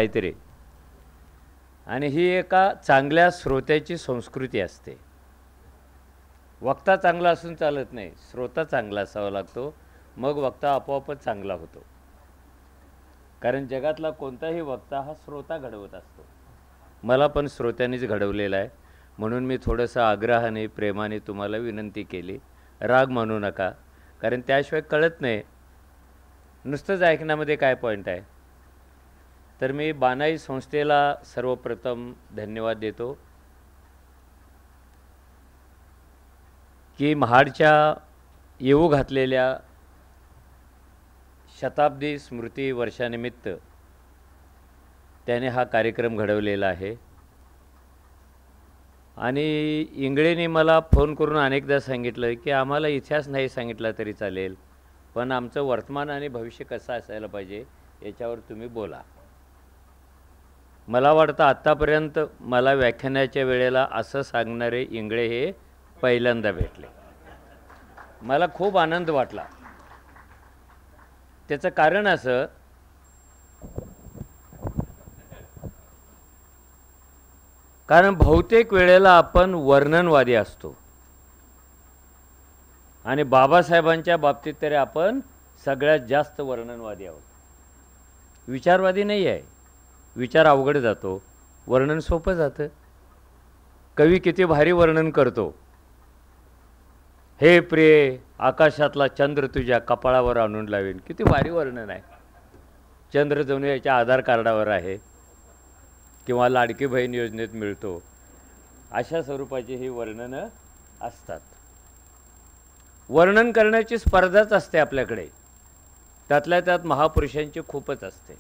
काहीतरी, आणि ही एका चांगल्या श्रोत्याची संस्कृती असते. वक्ता चांगला असून चालत नाही, श्रोता चांगला असावा लागतो, मग वक्ता आपोआपच चांगला होतो. कारण जगातला कोणताही वक्ता हा श्रोता घडवत असतो. मला पण श्रोत्यांनीच घडवलेला आहे, म्हणून मी थोडंसं आग्रहाने प्रेमाने तुम्हाला विनंती केली. राग मानू नका, कारण त्याशिवाय कळत नाही, नुसतंच ऐकण्यामध्ये काय पॉईंट आहे. तर मी बानाई संस्थेला सर्वप्रथम धन्यवाद देतो की महाडच्या येऊ घातलेल्या शताब्दी स्मृती वर्षानिमित्त त्याने हा कार्यक्रम घडवलेला आहे. आणि इंगळेने मला फोन करून अनेकदा सांगितलं की आम्हाला इतिहास नाही सांगितला तरी चालेल, पण आमचं वर्तमान आणि भविष्य कसं असायला पाहिजे याच्यावर तुम्ही बोला. मला वाटतं आत्तापर्यंत मला व्याख्यानाच्या वेळेला असं सांगणारे इंगळे हे पहिल्यांदा भेटले. मला खूप आनंद वाटला. त्याचं कारण असं, कारण बहुतेक वेळेला आपण वर्णनवादी असतो आणि बाबासाहेबांच्या बाबतीत तरी आपण सगळ्यात जास्त वर्णनवादी आहोत. विचारवादी नाही आहे. विचार अवघड जातो, वर्णन सोपं जातं. कवी किती भारी वर्णन करतो. हे प्रिय, आकाशातला चंद्र तुझ्या कपाळावर आणून लावेन. किती भारी वर्णन आहे. चंद्र जणू याच्या आधार कार्डावर आहे किंवा लाडकी बहीण योजनेत मिळतो, अशा स्वरूपाची ही वर्णनं असतात. वर्णन करण्याची स्पर्धाच असते आपल्याकडे, त्यातल्या त्यात महापुरुषांची खूपच असते.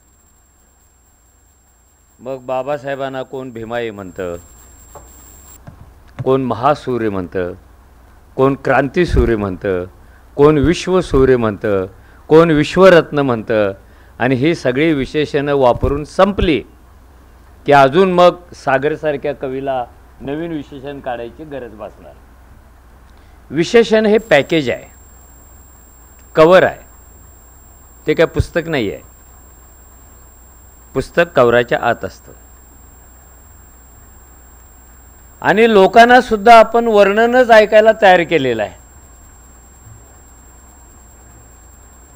मग बाबासाहेबांना कोण भीमाई म्हणतं, कोण महासूर्य म्हणतं, कोण क्रांतीसूर्य म्हणतं, कोण विश्वसूर्य म्हणतं, कोण विश्वरत्न म्हणतं. आणि ही सगळी विशेषणं वापरून संपली की अजून मग सागरसारख्या कवीला नवीन विशेषण काढायची गरज भासणार. विशेषण हे पॅकेज आहे, कवर आहे, ते काय पुस्तक नाही आहे. पुस्तक कवराच्या आत असतं. आणि लोकांना सुद्धा आपण वर्णनच ऐकायला तयार केलेलं आहे.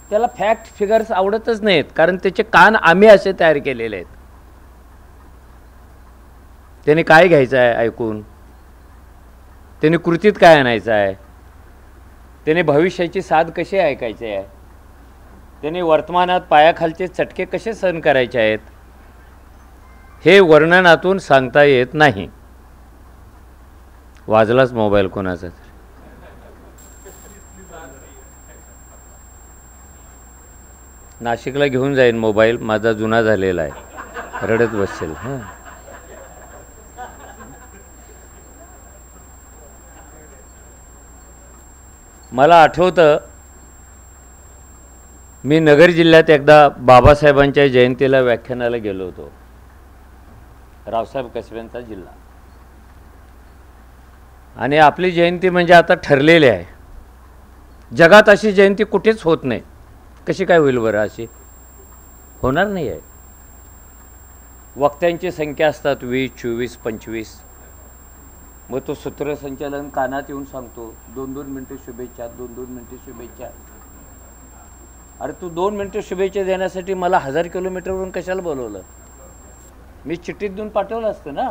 त्याला फॅक्ट फिगर्स आवडतच नाहीत, कारण त्याचे कान आम्ही असे तयार केलेले आहेत. त्याने काय घ्यायचं आहे ऐकून, त्याने कृतीत काय आणायचं आहे, त्याने भविष्याची साध कशी ऐकायची आहे, त्याने वर्तमानात पायाखालचे चटके कसे सहन करायचे आहेत, हे वर्णनातून सांगता येत नाही. वाजलाच मोबाईल कोणाचा. नाशिकला घेऊन जाईन मोबाईल, माझा जुना झालेला आहे, रडत बसेल. हां, मला आठवतं, मी नगर जिल्ह्यात एकदा बाबासाहेबांच्या जयंतीला व्याख्यानाला गेलो होतो. रावसाहेब कसब्यांचा जिल्हा. आणि आपली जयंती म्हणजे आता ठरलेली आहे. जगात अशी जयंती कुठेच होत नाही. कशी काय होईल बरं? अशी होणार नाही आहे. वक्त्यांची संख्या असतात 20, 24, 25. मग तो सूत्रसंचालन कानात येऊन सांगतो, 2-2 मिनटं शुभेच्छा, 2-2 मिनटं शुभेच्छा. अरे तू 2 मिनटं शुभेच्छा देण्यासाठी मला 1000 किलोमीटरवरून कशाला बोलवलं? मी चिठ्ठीत देऊन पाठवलं असतं ना.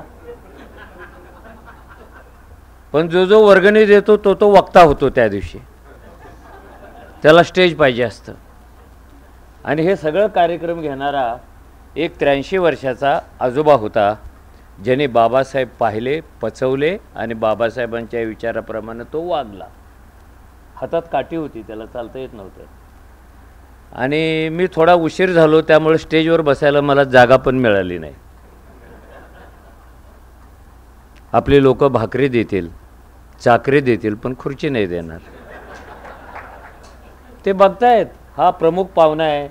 पण जो जो वर्गणी देतो तो तो वक्ता होतो त्या दिवशी. त्याला स्टेज पाहिजे असतं. आणि हे सगळं कार्यक्रम घेणारा एक 83 वर्षाचा आजोबा होता, ज्याने बाबासाहेब पाहिले, पचवले आणि बाबासाहेबांच्या विचाराप्रमाणे तो वागला. हातात काठी होती, त्याला चालता येत नव्हतं. आणि मी थोडा उशीर झालो, त्यामुळे स्टेजवर बसायला मला जागा पण मिळाली नाही. आपली लोक भाकरी देतील, चाकरी देतील, पण खुर्ची नाही देणार. ते बघतायत, हा प्रमुख पाहुणा आहे,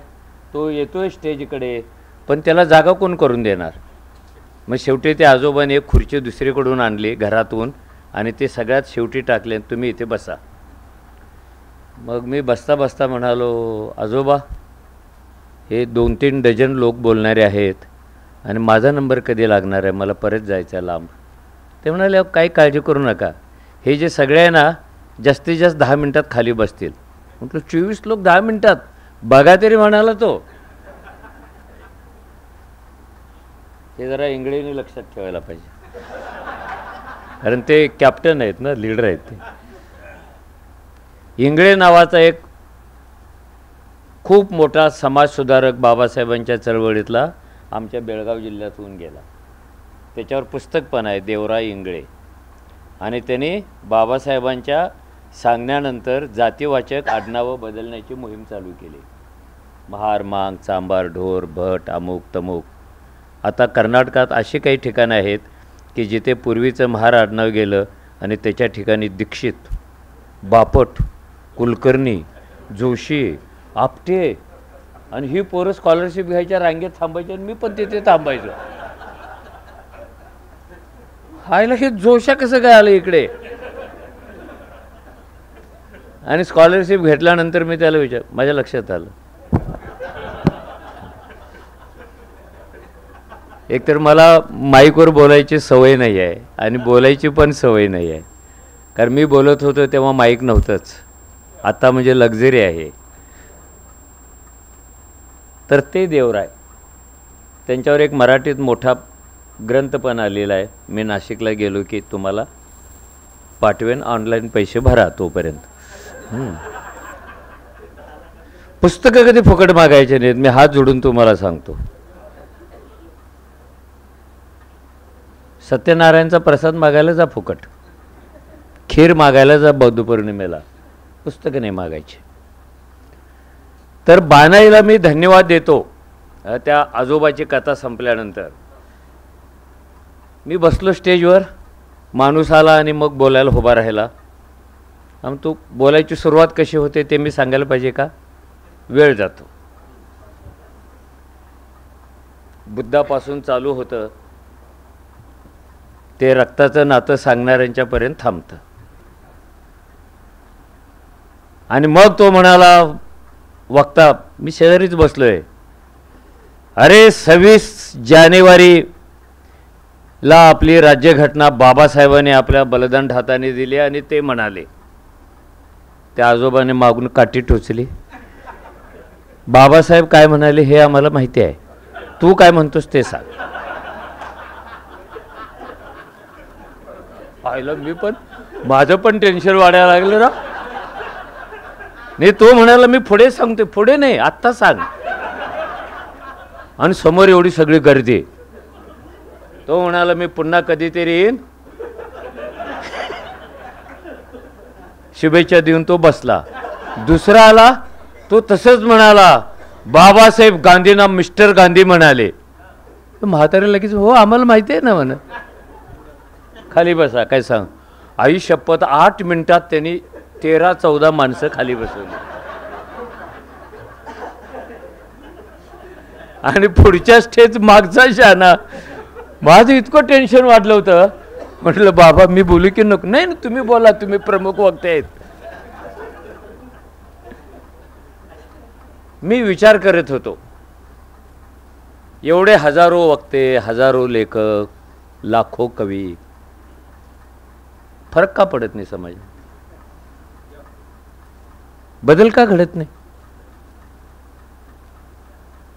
तो येतोय स्टेजकडे, पण त्याला जागा कोण करून देणार? मग शेवटी ते आजोबाने एक खुर्ची दुसरीकडून आणली घरातून आणि ते सगळ्यात शेवटी टाकले, तुम्ही इथे बसा. मग मी बसता बसता म्हणालो, आजोबा हे 2-3 डझन लोक बोलणारे आहेत आणि माझा नंबर कधी लागणार आहे, मला परत जायचं आहे लांब. ते म्हणाले काही काळजी करू नका, हे जे सगळे आहे ना जास्तीत जास्त 10 मिनटात खाली बसतील. म्हटलं 24 लोक 10 मिनटात, बघा तरी म्हणाला तो. हे जरा इंगळीने लक्षात ठेवायला पाहिजे, कारण ते कॅप्टन आहेत ना, लीडर आहेत ते. इंगळे नावाचा एक खूप मोठा समाजसुधारक बाबासाहेबांच्या चळवळीतला आमच्या बेळगाव जिल्ह्यात होऊन गेला. त्याच्यावर पुस्तक पण आहे, देवराय इंगळे. आणि त्यांनी बाबासाहेबांच्या सांगण्यानंतर जातीवाचक आडनावं बदलण्याची मोहीम चालू केली. महार, मांग, चांबार, ढोर, भट, अमुक तमुक. आता कर्नाटकात अशी काही ठिकाणं आहेत की जिथे पूर्वीचं महार आडनाव गेलं आणि त्याच्या ठिकाणी दीक्षित, बापट, कुलकर्णी, जोशी, आपटे, आणि ही पोरं स्कॉलरशिप घ्यायच्या रांगेत थांबायची आणि मी पण तिथे थांबायचो. हायला हे जोशा कसं काय आलं इकडे. आणि स्कॉलरशिप घेतल्यानंतर मी त्याला माझ्या लक्षात आलं, एकतर मला माईकवर बोलायची सवय नाही आहे आणि बोलायची पण सवय नाही आहे, कारण मी बोलत होतो तेव्हा माईक नव्हतंच, आता म्हणजे लक्झरी आहे. तर ते देवराय, त्यांच्यावर एक मराठीत मोठा ग्रंथ पण आलेला आहे. मी नाशिकला गेलो की तुम्हाला पाठवेन, ऑनलाईन पैसे भरा तोपर्यंत. पुस्तकं कधी फुकट मागायचे नाहीत, मी हात जोडून तुम्हाला सांगतो. सत्यनारायणचा प्रसाद मागायला जा फुकट, खीर मागायला जा बौद्ध पौर्णिमेला, पुस्तकं नाही मागायचे. तर बानाईला मी धन्यवाद देतो. त्या आजोबाची कथा संपल्यानंतर मी बसलो स्टेजवर, माणूस आला आणि मग बोलायला उभा राहिला. आणि तो बोलायची सुरुवात कशी होते ते मी सांगायला पाहिजे का, वेळ जातो. बुद्धापासून चालू होतं ते रक्ताचं नातं सांगणाऱ्यांच्यापर्यंत थांबतं. आणि मग तो म्हणाला, वक्ता, मी शेजारीच बसलोय, अरे 26 जानेवारीला आपली राज्यघटना बाबासाहेबांनी आपल्या बलिदान हाताने दिली. आणि ते म्हणाले, त्या आजोबाने मागून काठी टोचली, बाबासाहेब काय म्हणाले हे आम्हाला माहिती आहे, तू काय म्हणतोस ते सांग. पाहिलं, मी पण माझं पण टेन्शन वाढायला लागलं ना. नाही, तो म्हणाला मी पुढे सांगते, पुढे नाही आत्ता सांग. आणि समोर एवढी सगळी गर्दी. तो म्हणाला मी पुन्हा कधीतरी येईन. शुभेच्छा देऊन तो बसला. दुसरा आला, तो तसंच म्हणाला, बाबासाहेब गांधींना मिस्टर गांधी म्हणाले. म्हातारे लगेच, हो आम्हाला माहिती आहे ना म्हण, खाली बसा. काय सांग, आई शपथ 8 मिनिटात त्यांनी 13-14 माणसं खाली बसवली. आणि पुढच्या स्टेज मागचा शाना. माझं इतकं टेन्शन वाढलं होतं, म्हटलं बाबा मी बोलू की नको. नाही, तुम्ही बोला, तुम्ही प्रमुख वक्ते आहेत. मी विचार करत होतो, एवढे हजारो वक्ते, हजारो लेखक, लाखो कवी, फरक का पडत नाही समाजात? बदल का घडत नाही?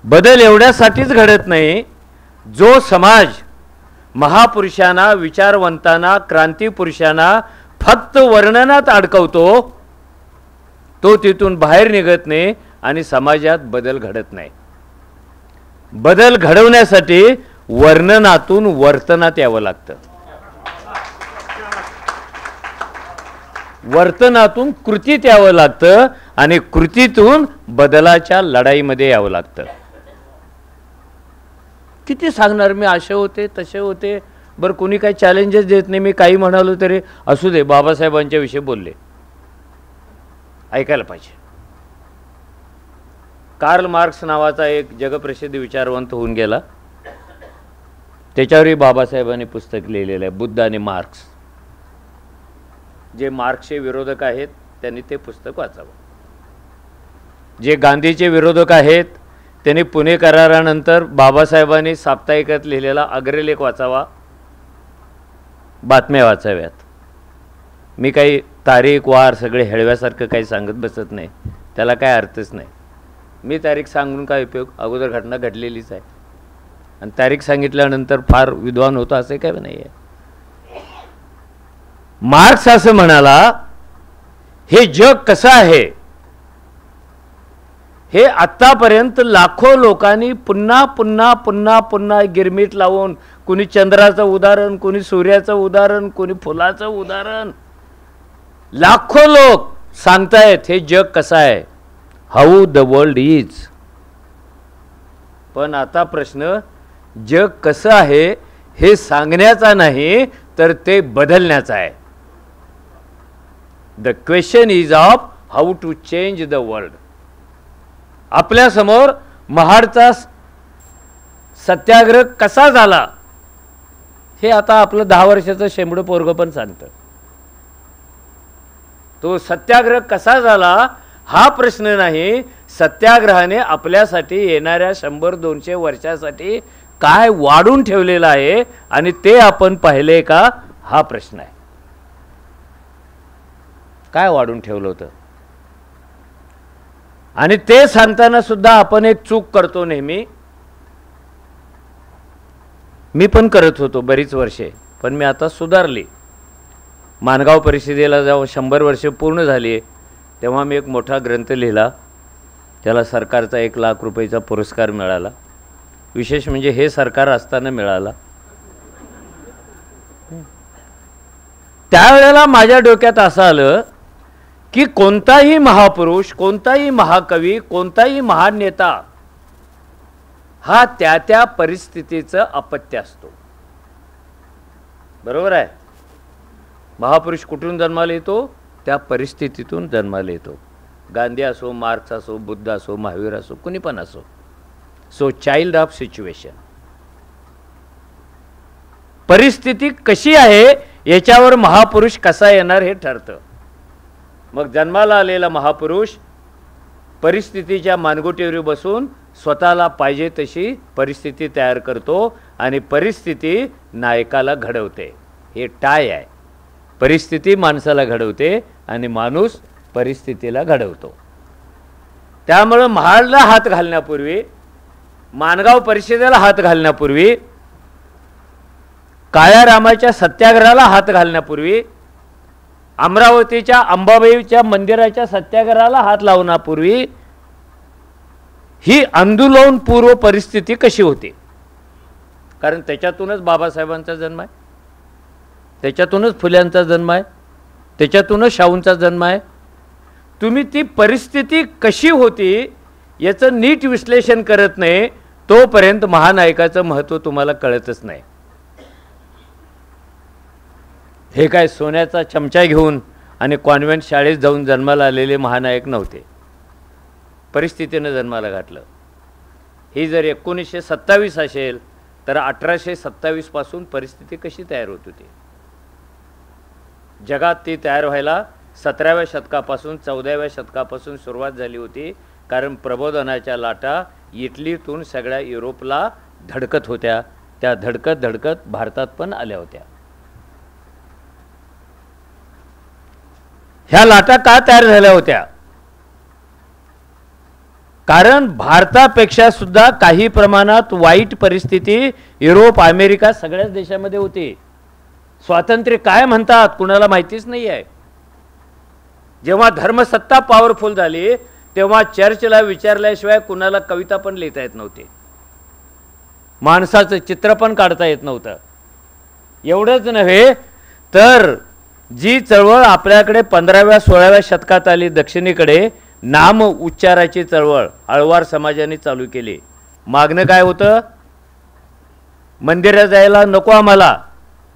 बदल एवढ्यासाठीच घडत नाही, जो समाज महापुरुषांना, विचारवंतांना, क्रांतिपुरुषांना फक्त वर्णनात अडकवतो, तो तिथून बाहेर निघत नाही आणि समाजात बदल घडत नाही. बदल घडवण्यासाठी वर्णनातून वर्तनात यावं लागतं, वर्तनातून कृतीत यावं लागतं आणि कृतीतून बदलाच्या लढाईमध्ये यावं लागतं. किती सांगणार मी, असे होते तसे होते. बरं, कोणी काही चॅलेंजेस देत नाही, मी काही म्हणालो तरी असू दे, बाबासाहेबांच्या विषयी बोलले, ऐकायला पाहिजे. कार्ल मार्क्स नावाचा एक जगप्रसिद्ध विचारवंत होऊन गेला, त्याच्यावरही बाबासाहेबांनी पुस्तक लिहिलेलं आहे, बुद्ध आणि मार्क्स. जे मार्क्सचे विरोधक आहेत त्यांनी ते पुस्तक वाचावं. जे गांधीचे विरोधक आहेत त्यांनी पुणे करारानंतर बाबासाहेबांनी साप्ताहिकात लिहिलेला अग्रलेख वाचावा, बातम्या वाचाव्यात. मी काही तारीख वार सगळे हेळव्यासारखं काही सांगत बसत नाही, त्याला काय अर्थच नाही. मी तारीख सांगून काय उपयोग, अगोदर घटना घडलेलीच आहे आणि तारीख सांगितल्यानंतर फार विद्वान होतो असं काय नाही आहे. मार्क्स असं म्हणाला, हे जग कसं आहे हे आत्तापर्यंत लाखो लोकांनी पुन्हा पुन्हा पुन्हा पुन्हा गिरमीट लावून, कोणी चंद्राचं उदाहरण, कोणी सूर्याचं उदाहरण, कोणी फुलाचं उदाहरण, लाखो लोक सांगतायत हे जग कसं आहे, हाऊ द वर्ल्ड इज. पण आता प्रश्न जग कसं आहे हे सांगण्याचा नाही तर ते बदलण्याचा आहे. The question is of how to change the world. आपल्या समोर महाडचा सत्याग्रह कसा झाला हे आता आपलं 10 वर्षाचं शेंबडं पोरगं पण सांगतं. तो सत्याग्रह कसा झाला हा प्रश्न नाही, सत्याग्रहाने आपल्यासाठी येणाऱ्या 100-200 वर्षासाठी काय वाढून ठेवलेलं आहे आणि ते आपण पाहिले का हा प्रश्न आहे. काय वाढून ठेवलं होतं आणि ते सांगताना सुद्धा आपण एक चूक करतो नेहमी. मी पण करत होतो बरीच वर्षे, पण मी आता सुधारली. माणगाव परिषदेला जेव्हा 100 वर्ष पूर्ण झाली तेव्हा मी एक मोठा ग्रंथ लिहिला, त्याला सरकारचा 1 लाख रुपयाचा पुरस्कार मिळाला. विशेष म्हणजे हे सरकार असताना मिळाला. त्यावेळेला माझ्या डोक्यात असं आलं की कोणताही महापुरुष, कोणताही महाकवी, कोणताही महान नेता हा त्या त्या परिस्थितीचं अपत्य असतो. बरोबर आहे. महापुरुष कुठून जन्माला येतो, त्या परिस्थितीतून जन्माला येतो. गांधी असो, मार्क्स असो, बुद्ध असो, महावीर असो, कुणी पण असो. So child of situation. परिस्थिती कशी आहे याच्यावर महापुरुष कसा येणार हे ठरतं. मग जन्माला आलेला महापुरुष परिस्थितीच्या मानगुटीवर बसून स्वतःला पाहिजे तशी परिस्थिती तयार करतो आणि परिस्थिती नायकाला घडवते. हे टाय आहे. परिस्थिती माणसाला घडवते आणि माणूस परिस्थितीला घडवतो. त्यामुळे महाडला हात घालण्यापूर्वी, माणगाव परिषदेला हात घालण्यापूर्वी, काळ्या रामाच्या सत्याग्रहाला हात घालण्यापूर्वी, अमरावतीच्या अंबाबाईच्या मंदिराच्या सत्याग्रहाला हात लावण्यापूर्वी ही आंदोलन पूर्व परिस्थिती कशी होती. कारण त्याच्यातूनच बाबासाहेबांचा जन्म आहे, त्याच्यातूनच फुल्यांचा जन्म आहे, त्याच्यातूनच शाहूंचा जन्म आहे. तुम्ही ती परिस्थिती कशी होती याचं नीट विश्लेषण करत नाही तोपर्यंत महानायकाचं महत्त्व तुम्हाला कळतच नाही. हे काय सोन्याचा चमचा घेऊन आणि कॉन्व्हेंट शाळेत जाऊन जन्माला आलेले महानायक नव्हते. परिस्थितीने जन्माला घातलं. ही जर 1927 असेल तर 1827 पासून परिस्थिती कशी तयार होत होती. जगात ती तयार व्हायला 17व्या शतकापासून 14व्या शतकापासून सुरुवात झाली होती. कारण प्रबोधनाच्या लाटा इटलीतून सगळ्या युरोपला धडकत होत्या. त्या धडकत धडकत भारतात पण आल्या होत्या. ह्या लाटा का तयार झाल्या होत्या. कारण भारतापेक्षा सुद्धा काही प्रमाणात वाईट परिस्थिती युरोप, अमेरिका सगळ्याच देशामध्ये होती. स्वातंत्र्य काय म्हणतात कुणाला माहितीच नाही आहे. जेव्हा धर्मसत्ता पॉवरफुल झाली तेव्हा चर्चला विचारल्याशिवाय कुणाला कविता पण लिहिता येत नव्हती, माणसाचं चित्र पण काढता येत नव्हतं. एवढंच नव्हे तर जी चळवळ आपल्याकडे 15व्या-16व्या शतकात आली दक्षिणेकडे, नाम उच्चाराची चळवळ आळवार समाजाने चालू केली. मागणं काय होतं, मंदिरात जायला नको आम्हाला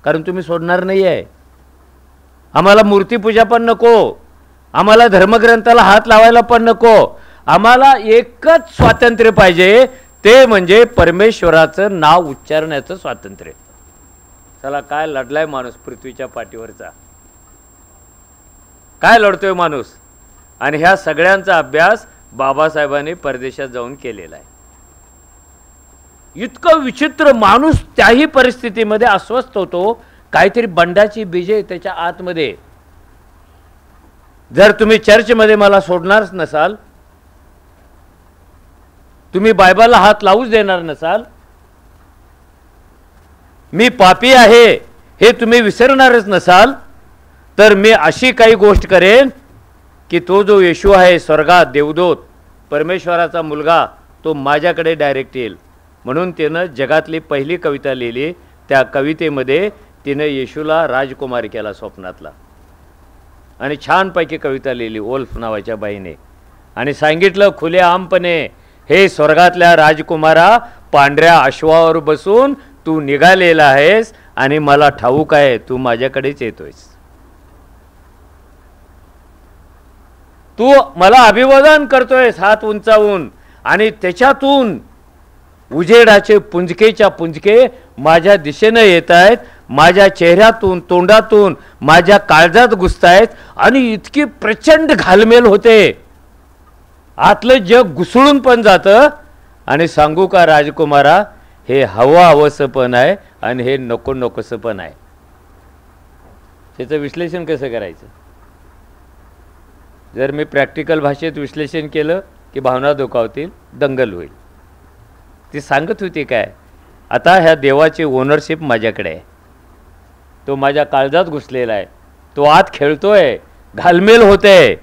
कारण तुम्ही सोडणार नाही आहे, आम्हाला मूर्तीपूजा पण नको, आम्हाला धर्मग्रंथाला हात लावायला पण नको, आम्हाला एकच स्वातंत्र्य पाहिजे ते म्हणजे परमेश्वराचं नाव उच्चारण्याचं स्वातंत्र्य. चला काय लढलाय माणूस पृथ्वीच्या पाठीवरचा, काय लढतोय माणूस. आणि ह्या सगळ्यांचा अभ्यास बाबासाहेबांनी परदेशात जाऊन केलेला आहे. इतकं विचित्र माणूस त्याही परिस्थितीमध्ये अस्वस्थ होतो. काहीतरी बंडाची बीजे त्याच्या आतमध्ये. जर तुम्ही चर्चमध्ये मला सोडणारच नसाल, तुम्ही बायबलला हात लावूच देणार नसाल, मी पापी आहे हे तुम्ही विसरणारच नसाल, तर मी अशी काही गोष्ट करेन की तो जो येशू आहे स्वर्गात देवदूत परमेश्वराचा मुलगा तो माझ्याकडे डायरेक्ट येईल. म्हणून तिनं जगातली पहिली कविता लिहिली. त्या कवितेमध्ये तिनं येशूला राजकुमार केला स्वप्नातला आणि छानपैकी कविता लिहिली ओल्फ नावाच्या बाईने आणि सांगितलं खुलेआमपणे, हे स्वर्गातल्या राजकुमारा, पांढऱ्या अश्वावर बसून तू निघालेला आहेस आणि मला ठाऊक आहे तू माझ्याकडेच येतोयस. तू मला अभिवादन करतोयस हात उंचावून आणि त्याच्यातून उजेडाचे पुंजकेच्या पुंजके माझ्या दिशेने येत आहेत, माझ्या चेहऱ्यातून तोंडातून माझ्या काळजात घुसतायत आणि इतकी प्रचंड घालमेल होते, आतलं जग घुसळून पण जातं. आणि सांगू का राजकुमारा, हे हवं हवंसं पण आहे आणि हे नको नकोसं पण आहे. त्याचं विश्लेषण कसं करायचं? जर मी प्रॅक्टिकल भाषेत विश्लेषण केलं की भावना दुखावतील, दंगल होईल. ती सांगत होती काय, आता ह्या देवाची ओनरशिप माझ्याकडे आहे, तो माझ्या काळजात घुसलेला आहे, तो आत खेळतोय, घालमेल होते.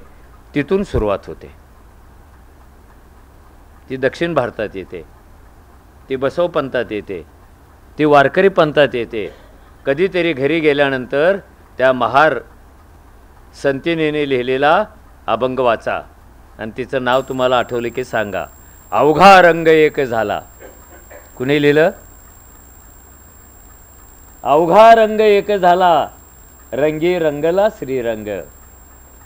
तिथून सुरुवात होते. ती दक्षिण भारतात येते, ती बसव पंथात येते, ती वारकरी पंथात येते. कधीतरी घरी गेल्यानंतर त्या महार संतीने लिहिलेला अभंग वाचा आणि तिचं नाव तुम्हाला आठवलं की सांगा. अवघा रंग एक झाला. कुणी लिहिलं? अवघा रंग एक झाला, रंगी रंगला श्रीरंग.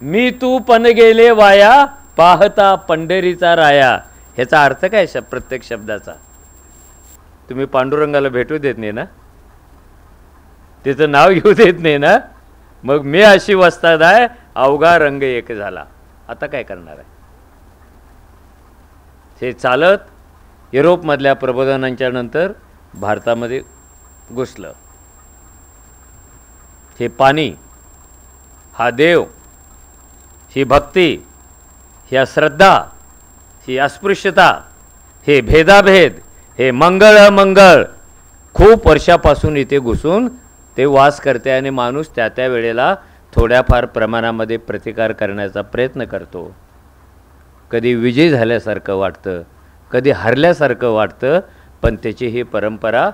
मी तू पण गेले वाया, पाहता पंढरीचा राया. ह्याचा अर्थ काय प्रत्येक शब्दाचा? तुम्ही पांडुरंगाला भेटू देत नाही ना, त्याचं नाव घेऊ देत नाही ना, मग मी अशी वस्ताद आहे, अवघा रंग एक झाला. आता काय करणार आहे? हे चालत युरोपमधल्या प्रबोधनांच्या नंतर भारतामध्ये घुसलं. हे पाणी, हा देव, ही भक्ती, ही अश्रद्धा, ही अस्पृश्यता, हे भेदाभेद, हे मंगळ अमंगळ खूप वर्षापासून इथे घुसून ते वास करते आणि माणूस त्या त्या वेळेला थोड्याफार प्रमाणामध्ये प्रतिकार करण्याचा प्रयत्न करतो. कधी विजय झाल्यासारखं वाटतं, कधी हरल्यासारखं वाटतं, पण त्याची ही परंपरा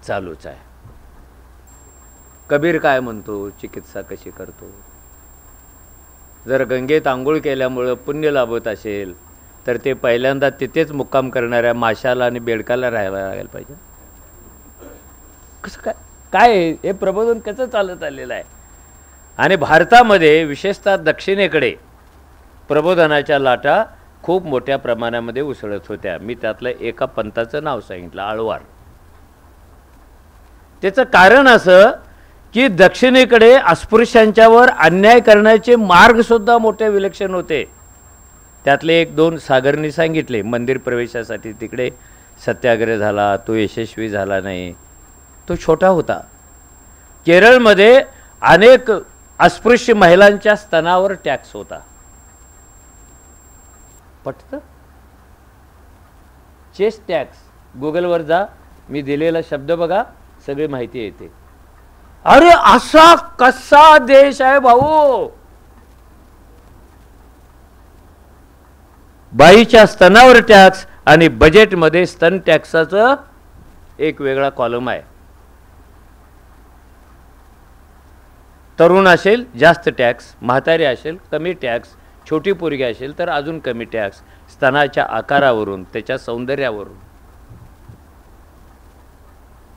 चालूच आहे. कबीर काय म्हणतो, चिकित्सा कशी करतो? जर गंगेत आंघोळ केल्यामुळं पुण्य लाभत असेल तर ते पहिल्यांदा तिथेच मुक्काम करणाऱ्या माशाला आणि बेडकाला राहायला लागायला पाहिजे. कसं काय काय हे प्रबोधन कसं चालत आलेलं आहे? आणि भारतामध्ये विशेषतः दक्षिणेकडे प्रबोधनाच्या लाटा खूप मोठ्या प्रमाणामध्ये उसळत होत्या. मी त्यातलं एका पंथाचं नाव सांगितलं, आळवार. त्याचं कारण असं की दक्षिणेकडे अस्पृश्यांच्यावर अन्याय करण्याचे मार्गसुद्धा मोठे विलक्षण होते. त्यातले एक दोन सागरनी सांगितले. मंदिर प्रवेशासाठी तिकडे सत्याग्रह झाला, तो यशस्वी झाला नाही, तो छोटा होता. केरळमध्ये अनेक अस्पृश्य महिलांच्या स्तनावर टॅक्स होता. पटतं? Chest tax. गुगलवर जा, मी दिलेला शब्द बघा, सगळी माहिती येते. अरे असा कसा देश आहे भाऊ? बाईच्या स्तनावर टॅक्स आणि बजेटमध्ये स्तन टॅक्साचं एक वेगळा कॉलम आहे. तरुण असेल जास्त टॅक्स, म्हातारी असेल कमी टॅक्स, छोटी पोरगी असेल तर अजून कमी टॅक्स, स्तनाच्या आकारावरून, त्याच्या सौंदर्यावरून.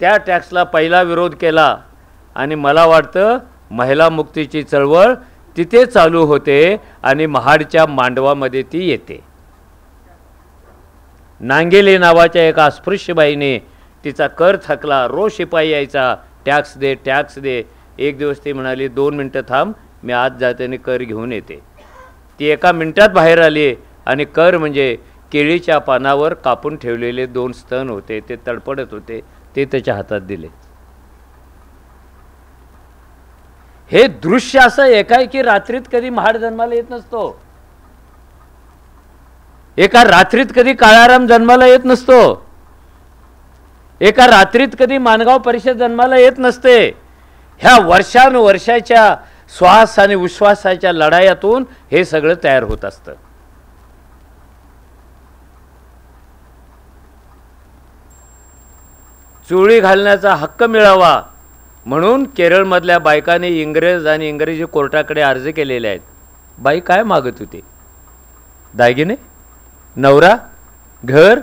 त्या टॅक्सला पहिला विरोध केला आणि मला वाटतं महिला मुक्तीची चळवळ तिथे चालू होते आणि महाडच्या मांडवामध्ये ती येते. नांगेली नावाच्या एका अस्पृश्य बाईने तिचा कर थकला, रोज शिपाई यायचा, टॅक्स दे टॅक्स दे. एक दिवस ती म्हणाली 2 मिनटं थांब, मी आज जाते आणि कर घेऊन येते. ती एका मिनिटात बाहेर आली आणि कर म्हणजे केळीच्या पानावर कापून ठेवलेले 2 स्तन होते, ते तडपडत होते, ते त्याच्या हातात दिले. हे दृश्य असं एकाएकी रात्रीत कधी महाड जन्माला येत नसतो. एका रात्रीत कधी काळाराम जन्माला येत नसतो. एका रात्रीत कधी माणगाव परिषद जन्माला येत नसते. ह्या वर्षानुवर्षाच्या श्वास आणि उश्वासाच्या लढायातून हे सगळं तयार होत असतं. चोळी घालण्याचा हक्क मिळावा म्हणून केरळमधल्या बायकांनी इंग्रज आणि इंग्रजी कोर्टाकडे अर्ज केलेले आहेत. बाई काय मागत होती? दागिने, नवरा, घर,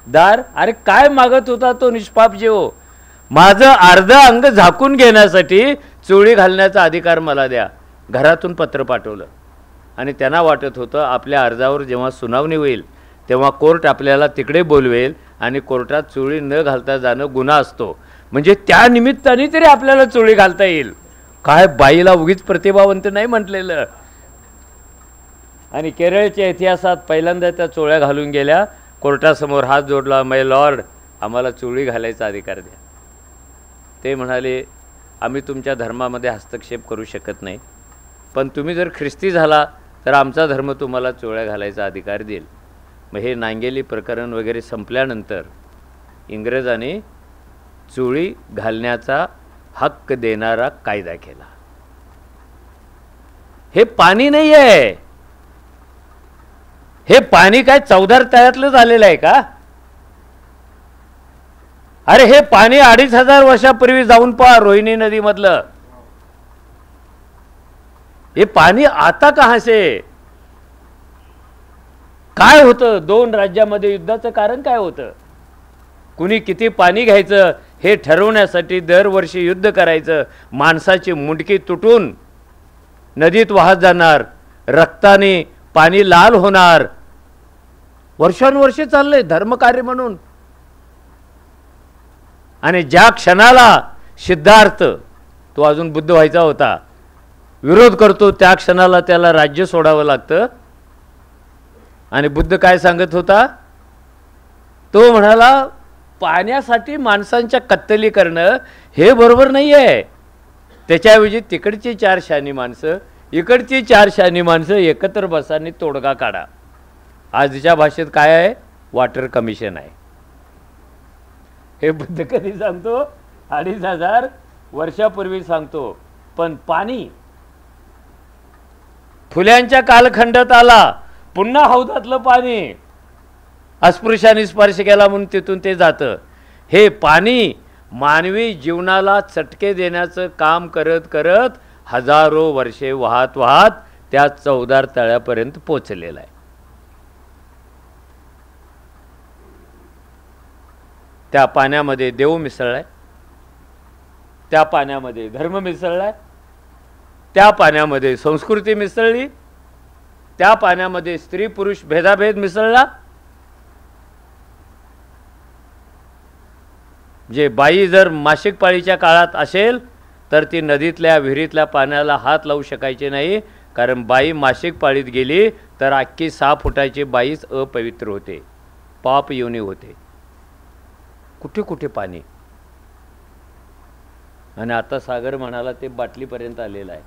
दार. अरे काय मागत होता तो निष्पाप जीव? माझं अर्ध अंग झाकून घेण्यासाठी चोळी घालण्याचा अधिकार मला द्या. घरातून पत्र पाठवलं आणि त्यांना वाटत होतं आपल्या अर्जावर जेव्हा सुनावणी होईल तेव्हा कोर्ट आपल्याला तिकडे बोलवेल आणि कोर्टात चोळी न घालता जाणं गुन्हा असतो, म्हणजे त्या निमित्ताने तरी आपल्याला चोळी घालता येईल. काय बाईला उगीच प्रतिभावंत नाही म्हटलेलं. आणि केरळच्या इतिहासात पहिल्यांदा त्या चोळ्या घालून गेल्या, कोर्टासमोर हात जोडला, मै लॉर्ड आम्हाला चोळी घालायचा अधिकार द्या. ते म्हणाले आम्ही तुमच्या धर्मामध्ये हस्तक्षेप करू शकत नाही, पण तुम्ही जर ख्रिस्ती झाला तर आमचा धर्म तुम्हाला चोळ्या घालायचा अधिकार देईल. मग हे नांगेली प्रकरण वगैरे संपल्यानंतर इंग्रजांनी चोळी घालण्याचा हक्क देणारा कायदा केला. हे पाणी नाही आहे, हे पाणी काय चौदार तळ्यातलं झालेलं आहे का? अरे हे पाणी 2500 वर्षापूर्वी जाऊन पहा रोहिणी नदीमधलं. हे पाणी आता कहां से? काय होतं 2 राज्यामध्ये युद्धाचं कारण काय होतं? कुणी किती पाणी घ्यायचं हे ठरवण्यासाठी दरवर्षी युद्ध करायचं. माणसाची मुंडकी तुटून नदीत वाहत जाणार, रक्ताने पाणी लाल होणार. वर्षानुवर्षे चाललंय धर्मकार्य म्हणून. आणि ज्या क्षणाला सिद्धार्थ, तो अजून बुद्ध व्हायचा होता, विरोध करतो त्या क्षणाला त्याला राज्य सोडावं लागतं. आणि बुद्ध काय सांगत होता? तो म्हणाला पाण्यासाठी माणसांच्या कत्तली करणं हे बरोबर नाही आहे. त्याच्याऐवजी तिकडची 4 शहाणी माणसं, इकडची 4 शहाणी माणसं एकत्र बसानी तोडगा काढा. आजच्या भाषेत काय आहे? वॉटर कमिशन आहे. हे बुद्ध कधी सांगतो? 2500 वर्षापूर्वी सांगतो. पण पाणी फुल्यांच्या कालखंडात आला, पुन्हा हौदातलं पाणी अस्पृश्याने स्पर्श केला म्हणून तिथून ते जातं. हे पाणी मानवी जीवनाला चटके देण्याचं काम करत करत हजारो वर्षे वाहत वाहत त्या चौदार तळ्यापर्यंत पोचलेला आहे. त्या पाण्यामध्ये देव मिसळलाय, त्या पाण्यामध्ये धर्म मिसळलाय, त्या पाण्यामध्ये संस्कृती मिसळली, त्या पाण्यामध्ये स्त्री पुरुष भेदाभेद मिसळला. जे बाई जर मासिक पाळीच्या काळात असेल तर ती नदीतल्या विहिरीतल्या पाण्याला हात लावू शकायचे नाही, कारण बाई मासिक पाळीत गेली तर अख्खी 6 फुटाची बाईच अपवित्र होते, पाप योनी होते. कुठे कुठे पाणी. आणि आता सागर म्हणाला ते बाटलीपर्यंत आलेलं आहे.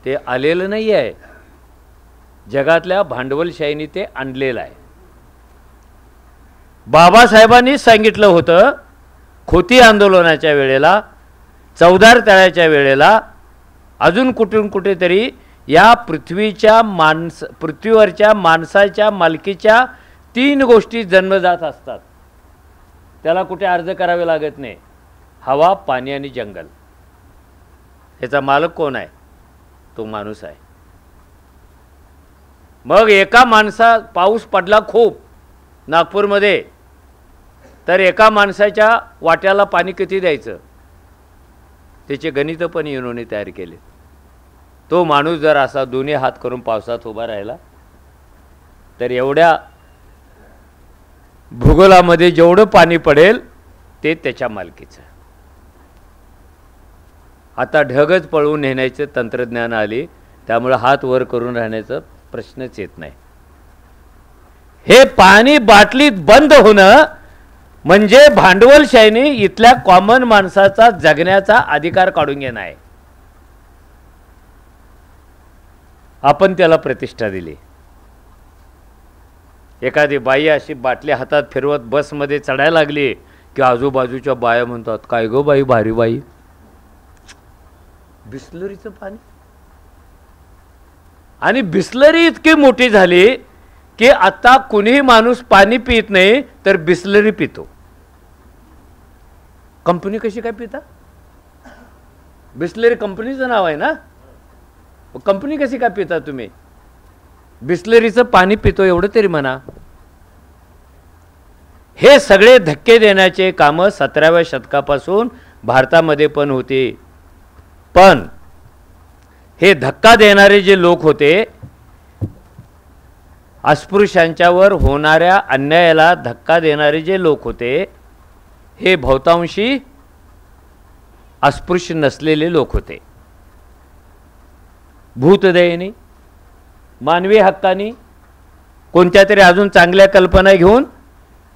ते आलेलं नाही आहे, जगातल्या भांडवलशाहीने ते आणलेलं आहे. बाबासाहेबांनी सांगितलं होतं खोती आंदोलनाच्या वेळेला, चौदार तळ्याच्या वेळेला, अजून कुठून कुठेतरी या पृथ्वीवरच्या माणसाच्या मालकीच्या 3 गोष्टी जन्मजात असतात. त्याला कुठे अर्ज करावे लागत नाही. हवा, पाणी आणि जंगल. ह्याचा मालक कोण आहे? तो माणूस आहे. मग एका पाऊस पडला खूप नागपूरमध्ये, तर एका माणसाच्या वाट्याला पाणी किती द्यायचं त्याचे गणित पण युनोने तयार केले. तो माणूस जर असा दोन्ही हात करून पावसात उभा राहिला तर एवढ्या भूगोलामध्ये जेवढं पाणी पडेल ते त्याच्या मालकीचं. आता ढगच पळवून नेण्याचे तंत्रज्ञान आले, त्यामुळे हात वर करून राहण्याचा प्रश्नच येत नाही. हे पाणी बाटलीत बंद होणं म्हणजे भांडवलशाहीने इथल्या कॉमन माणसाचा जगण्याचा अधिकार काढून घेणं आहे. आपण त्याला प्रतिष्ठा दिली. एखादी बाई अशी बाटली हातात फिरवत बसमध्ये चढायला लागली की आजूबाजूच्या बाया म्हणतात, काय गो बाई, भारी बाई. बिस्लरीचं पाणी. आणि बिस्लरी इतकी मोठी झाली की आता कुणीही माणूस पाणी पित नाही तर बिस्लरी पितो. कंपनी कशी काय पिता? बिस्लरी कंपनीचं नाव आहे ना. कंपनी कशी काय पिता तुम्ही? बिस्लरीचं पाणी पितो एवढं तरी म्हणा. हे सगळे धक्के देण्याचे कामं 17व्या शतकापासून भारतामध्ये पण होते. पण हे धक्का देणारे जे लोक होते, अस्पृश्यांच्यावर होणाऱ्या अन्यायाला धक्का देणारे जे लोक होते, हे बहुतांशी अस्पृश्य नसलेले लोक होते. भूतदयेने, मानवी हक्कानी, कोणत्या तरी अजून चांगल्या कल्पना घेऊन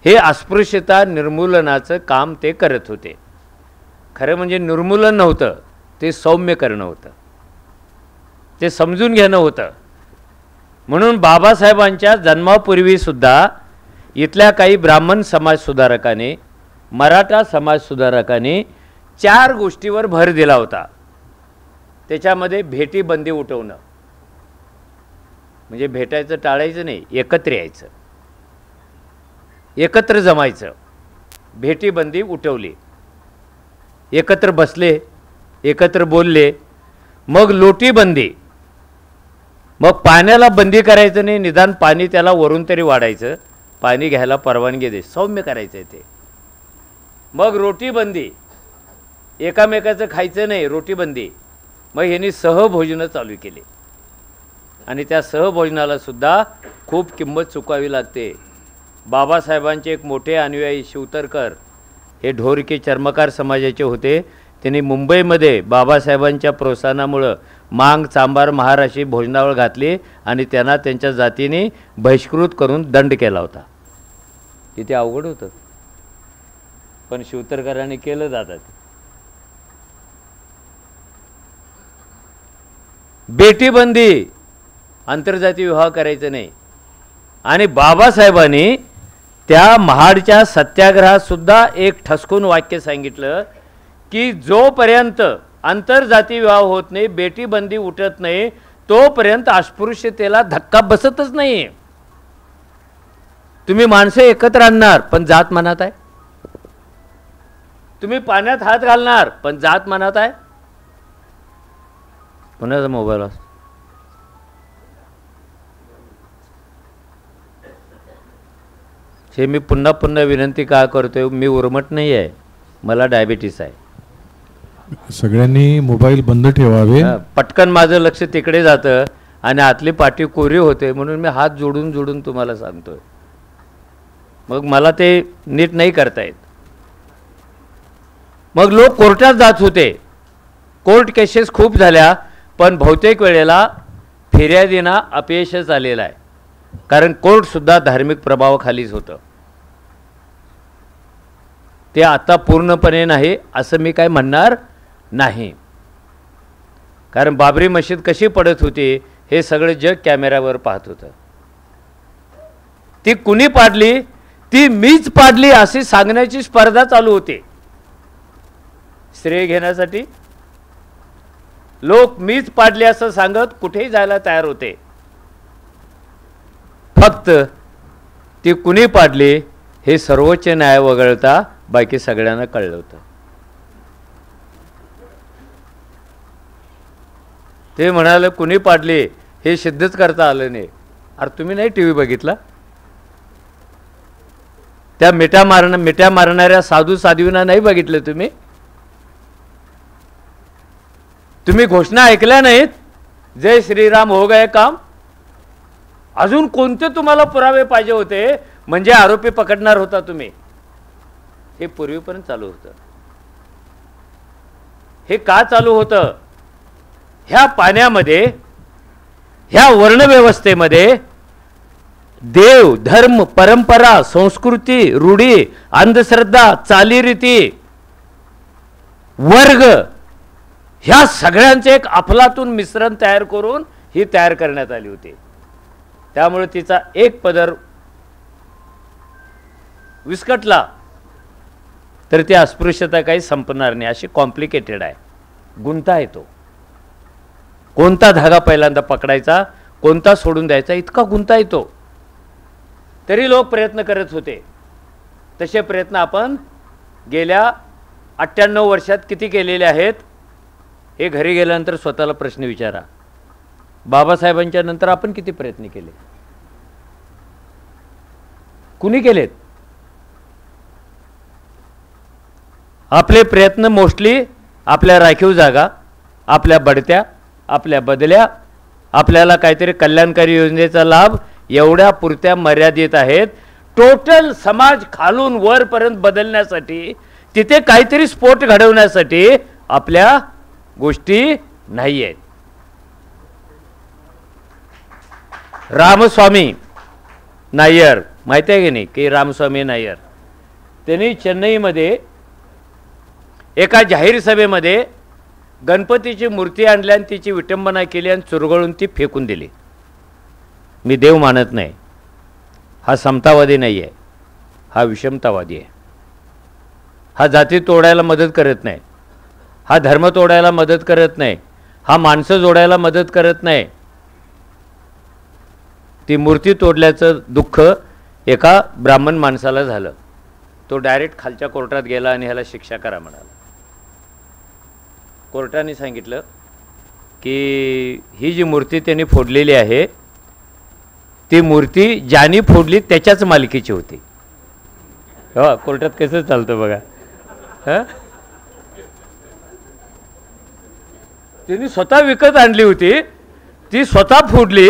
हे अस्पृश्यता निर्मूलनाचं काम ते करत होते. खरं म्हणजे निर्मूलन नव्हतं, ते सौम्य करणं होतं, ते समजून घेणं होतं. म्हणून बाबासाहेबांच्या जन्मापूर्वी सुद्धा इथल्या काही ब्राह्मण समाज सुधारकाने, मराठा समाज सुधारकाने 4 गोष्टीवर भर दिला होता. त्याच्यामध्ये भेटीबंदी उठवणं, म्हणजे भेटायचं टाळायचं नाही, एकत्र यायचं, एकत्र जमायचं. भेटीबंदी उठवली, एकत्र बसले, एकत्र बोलले. मग लोटीबंदी, मग पाण्याला बंदी करायचं नाही, निदान पाणी त्याला वरून तरी वाढायचं, पाणी घ्यायला परवानगी दे, सौम्य करायचं ते. मग रोटीबंदी, एकामेकाचं खायचं नाही, रोटीबंदी. मग ह्यांनी सहभोजनं चालू केली आणि त्या सहभोजनाला सुद्धा खूप किंमत चुकावी लागते. बाबासाहेबांचे एक मोठे अनुयायी शिवतरकर हे ढोरके चर्मकार समाजाचे होते. त्यांनी मुंबईमध्ये बाबासाहेबांच्या प्रोत्साहनामुळं मांग, चांबार, महार अशी भोजनावळ घातली आणि त्यांना त्यांच्या जातीने बहिष्कृत करून दंड केला होता. किती अवघड होतं, पण शिवतरकरांनी केलं जातात. बेटीबंदी, आंतरजातीय विवाह करायचं नाही. आणि बाबासाहेबांनी त्या महाडच्या सत्याग्रहात सुद्धा एक ठसकून वाक्य सांगितलं की जोपर्यंत आंतरजातीय विवाह होत नाही, बेटीबंदी उठत नाही, तोपर्यंत अस्पृश्यतेला धक्का बसतच नाही. तुम्ही माणसं एकत्र आणणार पण जात मनात आहे, तुम्ही पाण्यात हात घालणार पण जात मनात आहे. कोणाचा मोबाईल असतो? हे मी पुन्हा पुन्हा विनंती का करतोय, मी उर्मट नाही आहे, मला डायबिटीस आहे. सगळ्यांनी मोबाईल बंद ठेवावे. पटकन माझं लक्ष तिकडे जातं आणि आतली पाठी कोरी होते, म्हणून मी हात जोडून जोडून तुम्हाला सांगतोय. मग मला ते नीट नाही करता येत. मग लोक कोर्टात जात होते, कोर्ट केसेस खूप झाल्या, पण बहुतेक वेळेला फिर्यादींना अपयशच आलेलं आहे, कारण कोर्टसुद्धा धार्मिक प्रभावाखालीच होतं. ते आता पूर्णपणे नाही असं मी काय म्हणणार नाही, कारण बाबरी मशीद कशी पडत होती हे सगळं जग कॅमेऱ्यावर पाहत होतं. ती कुणी पाडली, ती मीच पाडली अशी सांगण्याची स्पर्धा चालू होती. श्रेय घेण्यासाठी लोक मीच पाडले असं सांगत कुठेही जायला तयार होते. फक्त ती कुणी पाडली हे सर्वोच्च न्याय वगळता बाकी सगळ्यांना कळलं होतं. ते म्हणाले कुणी पाडली हे सिद्धच करता आलं नाही. अरे तुम्ही नाही टीव्ही बघितला? त्या मिठ्या मारणाऱ्या साधू साध्वींना नाही बघितलं तुम्ही? तुम्ही घोषणा ऐकल्या नाहीत, जय श्रीराम हो गए काम? अजून कोणते तुम्हाला पुरावे पाहिजे होते म्हणजे आरोपी पकडणार होता तुम्ही? हे पूर्वीपर्यंत चालू होतं. हे का चालू होतं? ह्या पाण्यामध्ये, ह्या वर्णव्यवस्थेमध्ये देव, धर्म, परंपरा, संस्कृती, रूढी, अंधश्रद्धा, चालीरीती, वर्ग, ह्या सगळ्यांचे एक अफलातून मिश्रण तयार करून ही तयार करण्यात आली होती. त्यामुळे तिचा एक पदर विस्कटला तर ती अस्पृश्यता काही संपणार नाही, अशी कॉम्प्लिकेटेड आहे, गुंता येतो. कोणता धागा पहिल्यांदा पकडायचा, कोणता सोडून द्यायचा, इतका गुंता येतो. तरी लोक प्रयत्न करत होते. तसे प्रयत्न आपण गेल्या 98 वर्षात किती केलेले आहेत हे घरी गेल्यानंतर स्वतःला प्रश्न विचारा. बाबासाहेबांच्या नंतर आपण किती प्रयत्न केले, कुणी केलेत? आपले प्रयत्न मोस्टली आपल्या राखीव जागा, आपल्या बढत्या, आपल्या बदल्या, आपल्याला काहीतरी कल्याणकारी योजनेचा लाभ एवढ्या पुरत्या मर्यादित आहेत. टोटल समाज खालून वरपर्यंत बदलण्यासाठी, तिथे काहीतरी स्फोट घडवण्यासाठी आपल्या गोष्टी नाही आहेत. रामस्वामी नायर माहिती आहे की नाही, की रामस्वामी नायर, त्यांनी चेन्नईमध्ये एका जाहीर सभेमध्ये गणपतीची मूर्ती आणली आणि तिची विटंबना केली आणि चुरगळून ती फेकून दिली. मी देव मानत नाही, हा समतावादी नाही आहे, हा विषमतावादी आहे. हा जाती तोडायला मदत करत नाही, हा धर्म तोडायला मदत करत नाही, हा माणसं जोडायला मदत करत नाही. ती मूर्ती तोडल्याचं दुःख एका ब्राह्मण माणसाला झालं. तो डायरेक्ट खालच्या कोर्टात गेला आणि ह्याला शिक्षा करा म्हणाला. कोर्टाने सांगितलं की ही जी मूर्ती त्यांनी फोडलेली आहे ती मूर्ती ज्यानी फोडली त्याच्याच मालकीची होती. हो, कोर्टात कसं चालतं बघा. त्यांनी स्वतः विकत आणली होती, ती स्वतः फोडली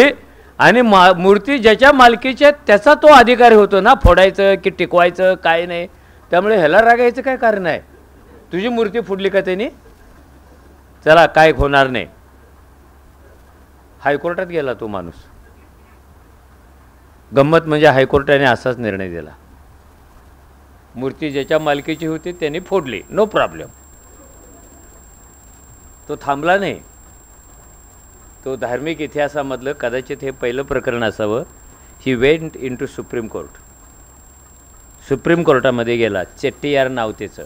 आणि मूर्ती ज्याच्या मालकीची आहे त्याचा तो अधिकारी होतो ना फोडायचं की टिकवायचं, काय नाही. त्यामुळे ह्याला रागायचं काय कारण आहे? तुझी मूर्ती फोडली का त्यांनी, चला काय होणार नाही. हायकोर्टात गेला तो माणूस. गंमत म्हणजे हायकोर्टाने असाच निर्णय दिला, मूर्ती ज्याच्या मालकीची होती त्यांनी फोडली, नो प्रॉब्लेम. तो थांबला नाही. तो धार्मिक इतिहासामधलं कदाचित हे पहिलं प्रकरण असावं. He went in to supreme court. Supreme कोर्टामध्ये गेला. चेट्टीयार नाव त्याचं.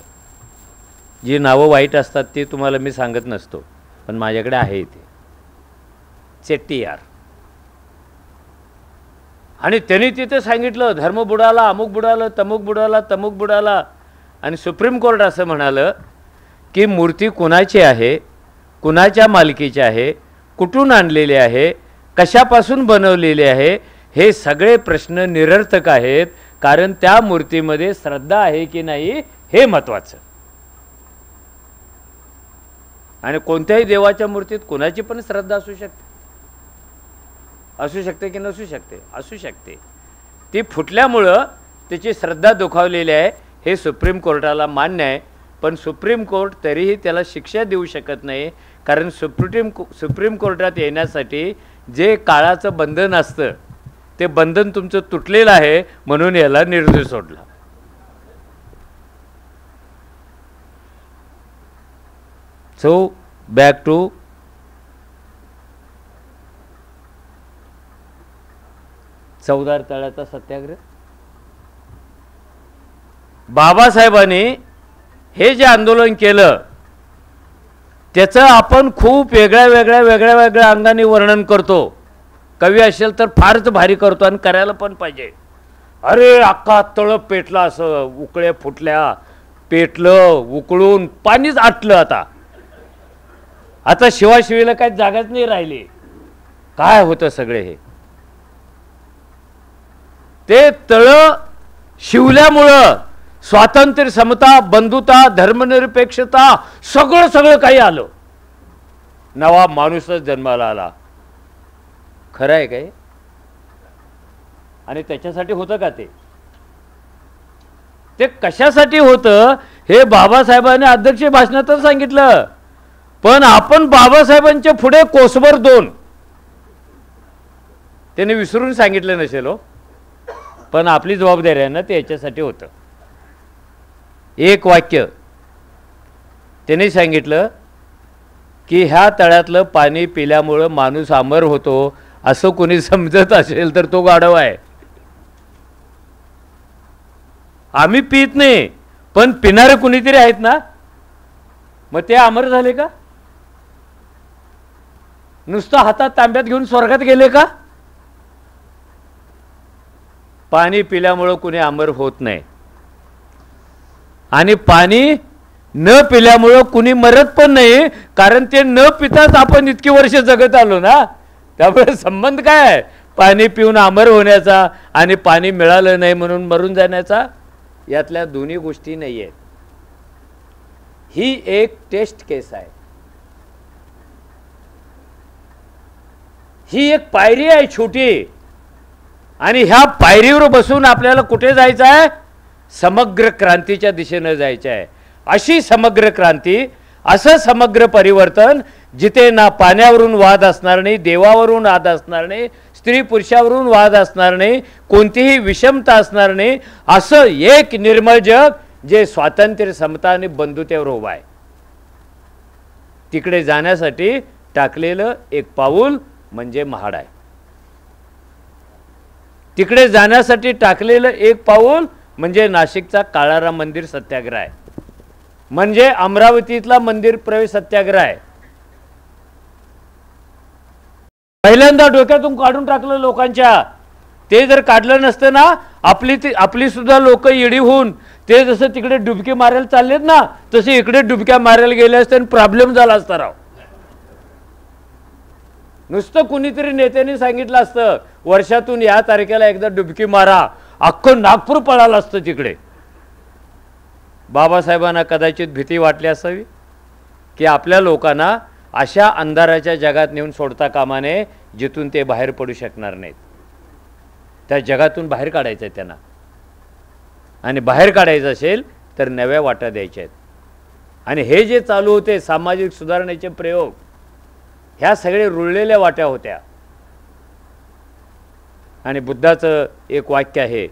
जी नावं वाईट असतात ती तुम्हाला मी सांगत नसतो, पण माझ्याकडे आहे इथे चेट्टीयार. आणि त्यांनी तिथे सांगितलं धर्म बुडाला, अमुक बुडालं, तमुक बुडाला, तमुक बुडाला. आणि सुप्रीम कोर्ट असं म्हणालं की मूर्ती कुणाची आहे, कुणाच्या मालकीची आहे, कुठून आणलेली आहे, कशापासून बनवलेली आहे, हे सगळे प्रश्न निरर्थक आहेत. कारण त्या मूर्तीमध्ये श्रद्धा आहे की नाही हे महत्त्वाचं. आणि कोणत्याही देवाच्या मूर्तीत कोणाची पण श्रद्धा असू शकते, असू शकते की नसू शकते, असू शकते. ती फुटल्यामुळं त्याची श्रद्धा दुखावलेली आहे हे सुप्रीम कोर्टाला मान्य आहे. पण सुप्रीम कोर्ट तरीही त्याला शिक्षा देऊ शकत नाही. कारण सुप्रीम कोर्टात येण्यासाठी जे काळाचं बंधन असतं ते बंधन तुमचं तुटलेलं आहे, म्हणून याला निर्दोष सोडला. सो बॅक टू चौदार तळ्याचा सत्याग्रह. बाबासाहेबांनी हे जे आंदोलन केलं त्याचं आपण खूप वेगळ्या अंगाने वर्णन करतो. कवी असेल तर फारच भारी करतो आणि करायला पण पाहिजे. अरे अख्खा तळ पेटला, असं उकळ्या फुटल्या, पेटलं, उकळून पाणीच आटलं. आता शिवाशिवीला काही जागाच नाही राहिली. काय होतं सगळे हे? ते तळ शिवल्यामुळं स्वातंत्र्य, समता, बंधुता, धर्मनिरपेक्षता सगळं काही आलं. नवा माणूसच जन्माला आला. खरं आहे काय? आणि त्याच्यासाठी होतं का ते? ते कशासाठी होतं हे बाबासाहेबांनी अध्यक्ष भाषणातच सांगितलं. पण आपण बाबासाहेबांच्या पुढे कोसभर दोन त्यांनी विसरून सांगितलं नसेल हो. पण आपली जबाबदारी आहे ना, ते याच्यासाठी होतं. एक वाक्य त्यांनी सांगितलं की ह्या तळ्यातलं पाणी पिल्यामुळं माणूस अमर होतो, असं कोणी समजत असेल तर तो गाढव आहे. आम्ही पित नाही, पण पिणारे कुणीतरी आहेत ना, मग ते अमर झाले का? नुसतं हातात तांब्यात घेऊन स्वर्गात गेले का? पाणी पिल्यामुळं कुणी अमर होत नाही, आणि पाणी न पिल्यामुळं कुणी मरत पण नाही, कारण ते न पिताच आपण इतकी वर्ष जगत आलो ना. त्यामुळे संबंध काय आहे पाणी पिऊन अमर होण्याचा आणि पाणी मिळालं नाही म्हणून मरून जाण्याचा? यातल्या दोन्ही गोष्टी नाही आहेत. ही एक टेस्ट केस आहे, ही एक पायरी आहे छोटी, आणि ह्या पायरीवर बसून आपल्याला कुठे जायचं आहे? समग्र क्रांतीच्या दिशेने जायचं आहे. अशी समग्र क्रांती, असं समग्र परिवर्तन जिथे ना पाण्यावरून वाद असणार नाही, देवावरून वाद असणार नाही, स्त्री पुरुषावरून वाद असणार नाही, कोणतीही विषमता असणार नाही, असं एक निर्मळ जग जे स्वातंत्र्य, समता आणि बंधुतेवर उभं आहे. तिकडे जाण्यासाठी टाकलेलं एक पाऊल म्हणजे महाड आहे. तिकडे जाण्यासाठी टाकलेलं एक पाऊल म्हणजे नाशिकचा काळाराम मंदिर सत्याग्रह आहे, म्हणजे अमरावतीतला मंदिर प्रवेश सत्याग्रह आहे. पहिल्यांदा डोक्यातून काढून टाकलं लोकांच्या. ते जर काढलं नसतं ना, आपली सुद्धा लोक येडी होऊन ते जसं तिकडे डुबकी मारायला चाललेत ना, तसे इकडे डुबक्या मारायला गेले असते आणि प्रॉब्लेम झाला असता राव. नुसतं कुणीतरी नेत्याने सांगितलं असतं वर्षातून या तारखेला एकदा डुबकी मारा, अख्खं नागपूर पळालं असतं तिकडे. बाबासाहेबांना कदाचित भीती वाटली असावी की आपल्या लोकांना अशा अंधाराच्या जगात नेऊन सोडता कामा नये जिथून ते बाहेर पडू शकणार नाहीत. त्या जगातून बाहेर काढायचं आहे त्यांना, आणि बाहेर काढायचं असेल तर नव्या वाटा द्यायच्या आहेत. आणि हे जे चालू होते सामाजिक सुधारणेचे प्रयोग, ह्या सगळे रुळलेल्या वाट्या होत्या. आणि बुद्धाचं एक वाक्य आहे,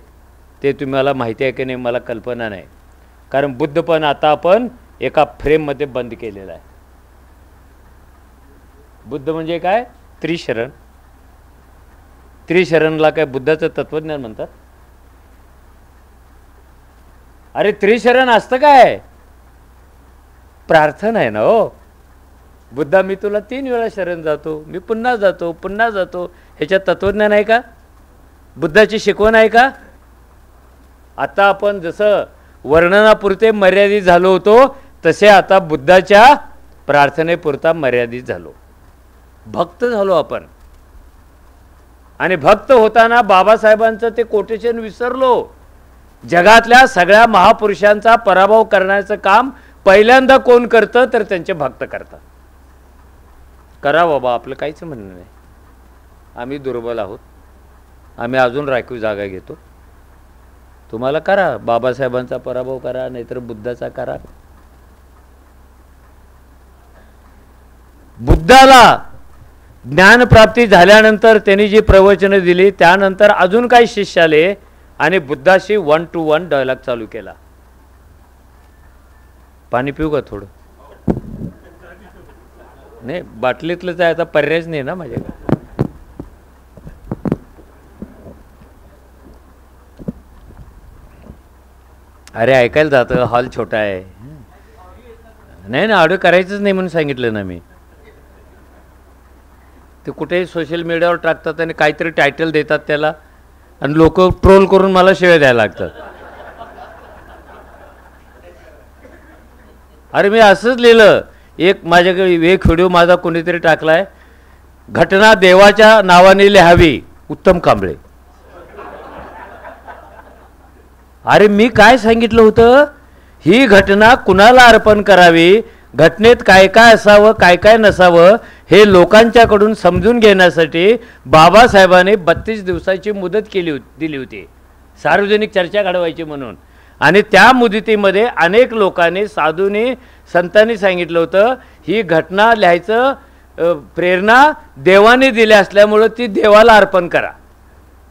ते तुम्हाला माहिती आहे की नाही मला कल्पना नाही, कारण बुद्ध पण आता आपण एका फ्रेममध्ये बंद केलेला आहे. बुद्ध म्हणजे काय? त्रिशरण. त्रिशरणला काय बुद्धाचं तत्वज्ञान म्हणतात? अरे त्रिशरण असतं काय? प्रार्थना आहे ना हो. बुद्धा मी तुला 3 वेळा शरण जातो, मी पुन्हा जातो, पुन्हा जातो, ह्याच्यात तत्वज्ञान आहे का? बुद्धाची शिकवण आहे का? आता आपण जसं वर्णनापुरते मर्यादित झालो होतो, तसे आता बुद्धाच्या प्रार्थनेपुरता मर्यादित झालो, भक्त झालो आपण. आणि भक्त होताना बाबासाहेबांचं ते कोटेशन विसरलो. जगातल्या सगळ्या महापुरुषांचा पराभव करण्याचं काम पहिल्यांदा कोण करतं तर त्यांचे भक्त करतात. करा बाबा, आपलं काहीच म्हणणं नाही, आम्ही दुर्बल आहोत, आम्ही अजून राखीव जागा घेतो, तुम्हाला करा, बाबासाहेबांचा पराभव करा, नाहीतर बुद्धाचा करा. बुद्धाला ज्ञानप्राप्ती झाल्यानंतर त्यांनी जी प्रवचने दिली त्यानंतर अजून काही शिष्य आले आणि बुद्धाशी 1 to 1 डायलॉग चालू केला. पाणी पिऊ का थोडं? नाही, बाटलीतलंच आहे, आता पर्यायच नाही ना माझ्याकडे. अरे ऐकायला जातं, हॉल छोटा आहे. नाही ना, ऑडिओ करायचंच नाही म्हणून सांगितलं ना मी. ते कुठेही सोशल मीडियावर टाकतात आणि काहीतरी टायटल देतात त्याला, आणि लोक ट्रोल करून मला शिव्या द्यायला लागतात. अरे मी असंच लिहिलं, एक माझ्याकडे एक व्हिडिओ माझा कोणीतरी टाकलाय, घटना देवाच्या नावाने लिहावी, उत्तम कांबळे. अरे मी काय सांगितलं होतं, ही घटना कुणाला अर्पण करावी, घटनेत काय काय असावं काय काय नसावं हे लोकांच्याकडून समजून घेण्यासाठी बाबासाहेबांनी 32 दिवसाची मुदत दिली होती सार्वजनिक चर्चा घडवायची म्हणून. आणि त्या मुदतीमध्ये अनेक लोकांनी, साधूंनी, संतांनी सांगितलं होतं ही घटना लिहायचं प्रेरणा देवाने दिली असल्यामुळं ती देवाला अर्पण करा.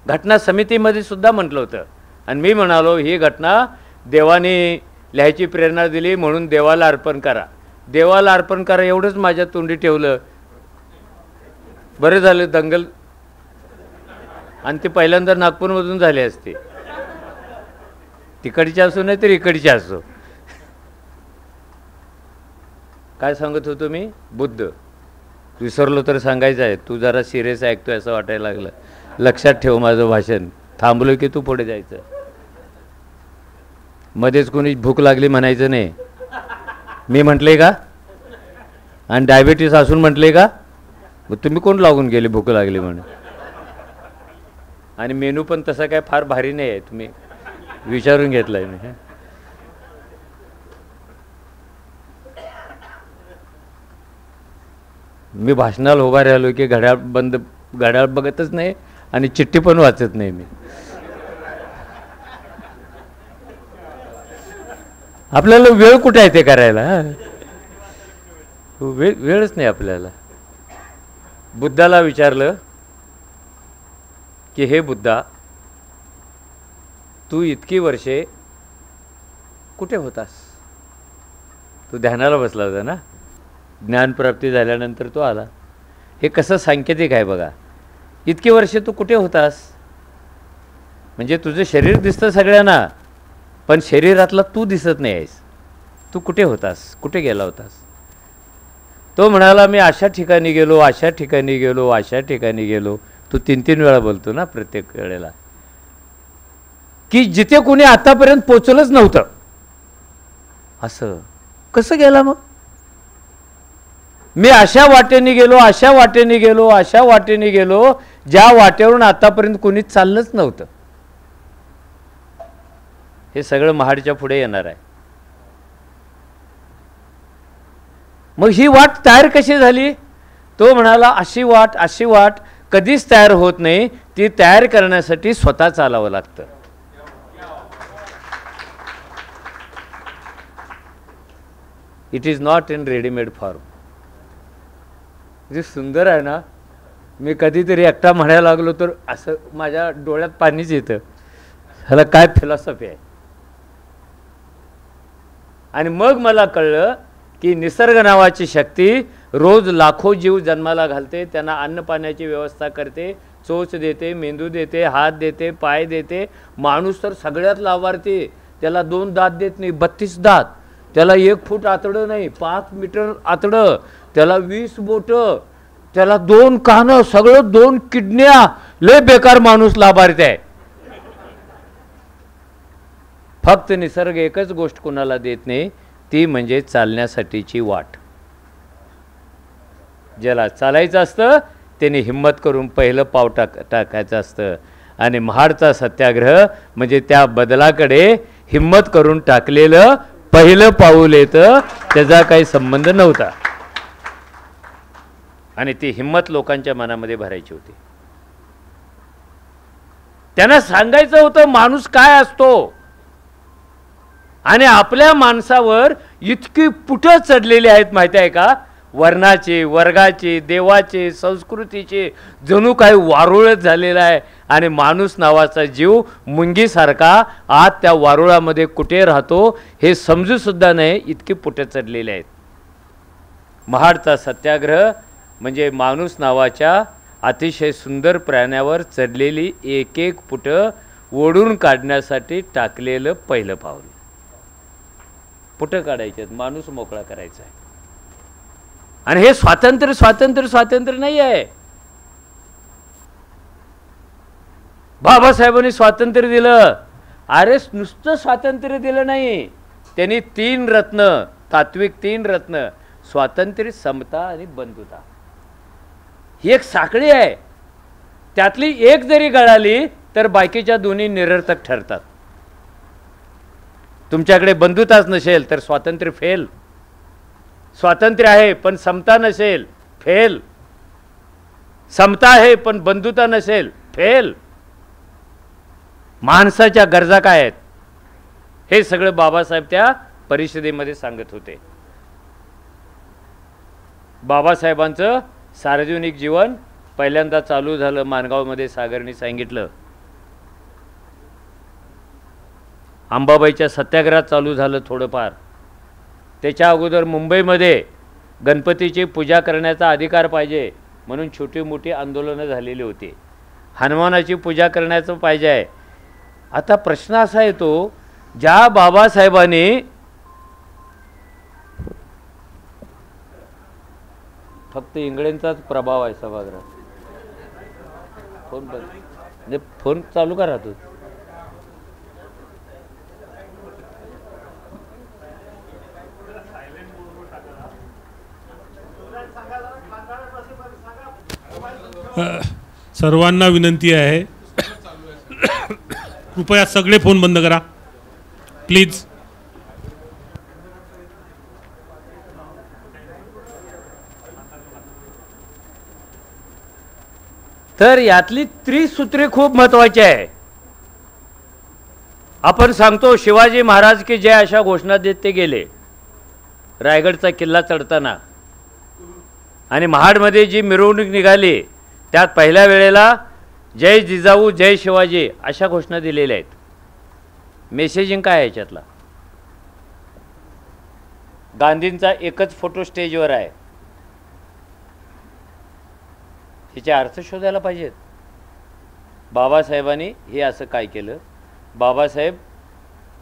घटना समितीमध्ये सुद्धा म्हटलं होतं. आणि मी म्हणालो ही घटना देवाने लिहायची प्रेरणा दिली म्हणून देवाला अर्पण करा, देवाला अर्पण करा एवढंच माझ्या तोंडी ठेवलं. बरं झालं दंगल, आणि ते पहिल्यांदा नागपूरमधून झाले असते, तिकडची असो नाही तर इकडची असो. काय सांगत होतो मी? बुद्ध. विसरलो तर सांगायचं आहे, तू जरा सिरियस ऐकतोय असं वाटायला लागलं. लक्षात ठेव माझं भाषण, थांबलो की तू पुढे जायचं. मध्येच कोणी भूक लागली म्हणायचं नाही. मी म्हटले का? आणि डायबिटीस असून म्हटले का? मग तुम्ही कोण लागून गेले भूक लागली म्हणून? आणि मेनू पण तसा काय फार भारी नाही आहे, तुम्ही विचारून घेतलाय मी. मी भाषणाला उभा राहिलो की घड्याळ बघतच नाही आणि चिठ्ठी पण वाचत नाही मी. आपल्याला वेळ कुठे आहे ते करायला? वेळच नाही आपल्याला. बुद्धाला विचारलं की हे बुद्धा, तू इतकी वर्षे कुठे होतास? तू ध्यानाला बसला होता ना, ज्ञानप्राप्ती झाल्यानंतर तो आला. हे कसं सांकेतिक आहे बघा. इतकी वर्षे तू कुठे होतास? म्हणजे तुझं शरीर दिसतं सगळ्यांना, पण शरीरातला तू दिसत नाही आहेस. तू कुठे होतास? कुठे गेला होतास? तो म्हणाला मी अशा ठिकाणी गेलो, अशा ठिकाणी गेलो, अशा ठिकाणी गेलो. तू 3-3 वेळा बोलतो ना प्रत्येक वेळेला, की जिथे कोणी आतापर्यंत पोचलंच नव्हतं. असं कसं गेला मग? मी अशा वाटेने गेलो, अशा वाटेने गेलो, अशा वाटेने गेलो, ज्या वाटेवरून आतापर्यंत कोणी चाललंच नव्हतं. हे सगळं महाडच्या पुढे येणार आहे. मग ही वाट तयार कशी झाली? तो म्हणाला अशी वाट कधीच तयार होत नाही, ती तयार करण्यासाठी स्वतः चालावं लागतं. It is not in readymade form. जे सुंदर आहे ना, मी कधीतरी एकटा म्हणायला लागलो तर असं माझ्या डोळ्यात पाणीच येतं. ह्याला काय फिलॉसॉफी आहे. आणि मग मला कळलं की निसर्ग नावाची शक्ती रोज लाखो जीव जन्माला घालते, त्यांना अन्न पाण्याची व्यवस्था करते, चोच देते, मेंदू देते, हात देते, पाय देते. माणूस तर सगळ्यात लाभार्थी. त्याला 2 दात देत नाही, 32 दात. त्याला 1 फूट आतडं नाही, 5 मीटर आतडं. त्याला 20 बोटं, त्याला 2 कानं, सगळं 2 किडन्या. लय बेकार माणूस लाभार्थी आहे. फक्त निसर्ग एकच गोष्ट कोणाला देत नाही, ती म्हणजे चालण्यासाठीची वाट. ज्याला चालायचं असतं त्याने हिम्मत करून पहिलं पाव टाकायचं असतं. आणि महाडचा सत्याग्रह म्हणजे त्या बदलाकडे हिम्मत करून टाकलेलं पहिलं पाऊल येतं. त्याचा काही संबंध नव्हता. आणि ती हिम्मत लोकांच्या मनामध्ये भरायची होती. त्यांना सांगायचं होतं माणूस काय असतो. आणि आपल्या माणसावर इतकी पुठं चढलेली आहेत माहिती आहे का? वर्णाचे, वर्गाचे, देवाचे, संस्कृतीचे जणू काही वारुळच झालेला आहे. आणि माणूस नावाचा जीव मुंगीसारखा आत त्या वारुळामध्ये कुठे राहतो हे समजू सुद्धा नाही, इतकी पुठं चढलेले आहेत. महाडचा सत्याग्रह म्हणजे माणूस नावाच्या अतिशय सुंदर प्राण्यावर चढलेली एक एक पुठं ओढून काढण्यासाठी टाकलेलं पहिलं पाऊल. पुठं काढायचे, माणूस मोकळा करायचा आहे. आणि हे स्वातंत्र्य स्वातंत्र्य स्वातंत्र्य नाही आहे. बाबासाहेबांनी स्वातंत्र्य दिलं. अरे नुसतं स्वातंत्र्य दिलं नाही, त्यांनी 3 रत्न, तात्विक 3 रत्न, स्वातंत्र्य, समता आणि बंधुता, ही एक साखळी आहे. त्यातली एक जरी गळाली तर बाकीच्या दोन्ही निरर्थक ठरतात. तुमच्याकडे बंधुताच नसेल तर स्वातंत्र्य फेल. स्वातंत्र्य आहे पण समता नसेल, फेल. समता आहे पण बंधुता नसेल, फेल. माणसाच्या गरजा काय आहेत हे सगळं बाबासाहेब त्या परिषदेमध्ये सांगत होते. बाबासाहेबांचं सार्वजनिक जीवन पहिल्यांदा चालू झालं माणगावमध्ये. सागरनी सांगितलं अंबाबाईच्या सत्याग्रहात चालू झालं थोडंफार. त्याच्या अगोदर मुंबईमध्ये गणपतीची पूजा करण्याचा अधिकार पाहिजे म्हणून छोटी मोठी आंदोलनं झालेली होती. हनुमानाची पूजा करण्याचं पाहिजे आहे. आता प्रश्न असा येतो, ज्या बाबासाहेबांनी फक्त इंगळ्यांचाच प्रभाव आहे सभागृहात. फोन बंद म्हणजे फोन चालू का राहतो? सर्वांना विनंती आहे, कृपया सगळे फोन बंद करा प्लीज. तर यातली त्रिसूत्री खूप महत्वाची आहे. आपण सांगतो शिवाजी महाराज की जय अशा घोषणा देत ते गेले रायगडचा किल्ला चढताना, आणि महाडमध्ये जी मिरवणूक निघाली त्यात पहिल्या वेळेला जय जिजाऊ जय शिवाजी अशा घोषणा दिलेल्या आहेत. मेसेजिंग काय आहे याच्यातला? गांधींचा एकच फोटो स्टेजवर आहे. हिचे अर्थ शोधायला पाहिजेत. बाबासाहेबांनी हे असं काय केलं? बाबासाहेब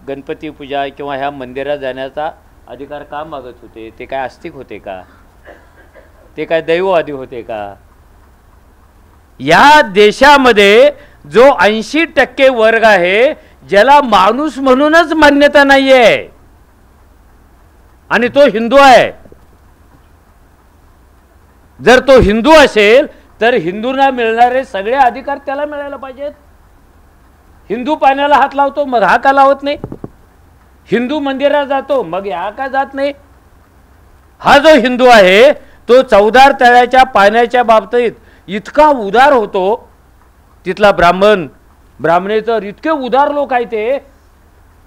गणपती पूजा किंवा ह्या मंदिरात जाण्याचा अधिकार का मागत होते? ते काय आस्तिक होते का? ते काय दैववादी होते का? या देशामध्ये जो 80% वर्ग आहे ज्याला माणूस म्हणूनच मान्यता नाही आहे आणि तो हिंदू आहे. जर तो हिंदू असेल तर हिंदूंना मिळणारे सगळे अधिकार त्याला मिळायला पाहिजेत. हिंदू पाण्याला हात लावतो मग हा का लावत नाही? हिंदू मंदिरात जातो मग हा का जात नाही? हा जो हिंदू आहे तो 14 तळ्याच्या पाण्याच्या बाबतीत इतका उदार होतो. तिथला ब्राह्मणे तर इतके उदार लोक आहेत, ते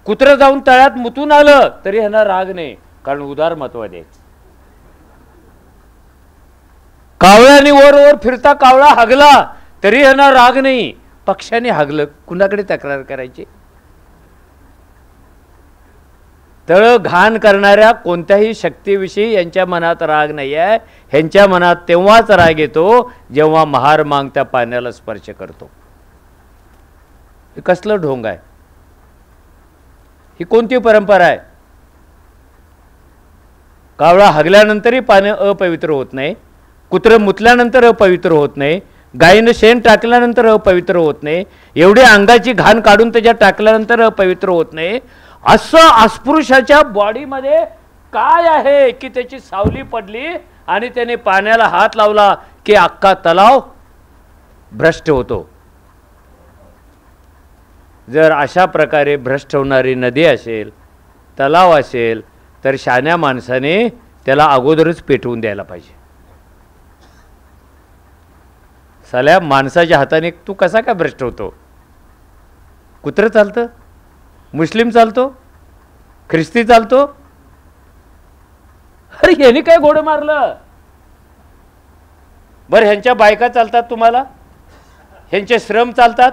कुत्रं जाऊन तळ्यात मुतून आलं तरी ह्यांना राग नाही, कारण उदार महत्व द्यायचं. कावळ्याने वर फिरता कावळा हागला तरी ह्यांना राग नाही, पक्षाने हागलं कुणाकडे तक्रार करायची? तळ घाण करणाऱ्या कोणत्याही शक्तीविषयी यांच्या मनात राग नाही आहे. ह्यांच्या मनात तेव्हाच राग येतो जेव्हा महार मांग त्या पाण्याला स्पर्श करतो. हे कसलं ढोंग आहे? ही कोणती परंपरा आहे? कावळा हागल्यानंतरही पाणी अपवित्र होत नाही, कुत्रं मुतल्यानंतर अपवित्र होत नाही, गायीनं शेण टाकल्यानंतर अपवित्र होत नाही, एवढी अंगाची घाण काढून त्याच्यात टाकल्यानंतर अपवित्र होत नाही. असं अस्पृश्याच्या बॉडीमध्ये काय आहे की त्याची सावली पडली आणि त्याने पाण्याला हात लावला की अख्खा तलाव भ्रष्ट होतो? जर अशा प्रकारे भ्रष्ट होणारी नदी असेल, तलाव असेल, तर शहाण्या माणसाने त्याला अगोदरच पेटवून द्यायला पाहिजे. साल्या माणसाच्या हाताने तू कसा काय भ्रष्ट होतो? कुत्रं चालतं, मुस्लिम चालतो, ख्रिस्ती चालतो. अरे ह्यानी काय घोडं मारलं? बरं ह्यांच्या बायका चालतात तुम्हाला, ह्यांचे श्रम चालतात,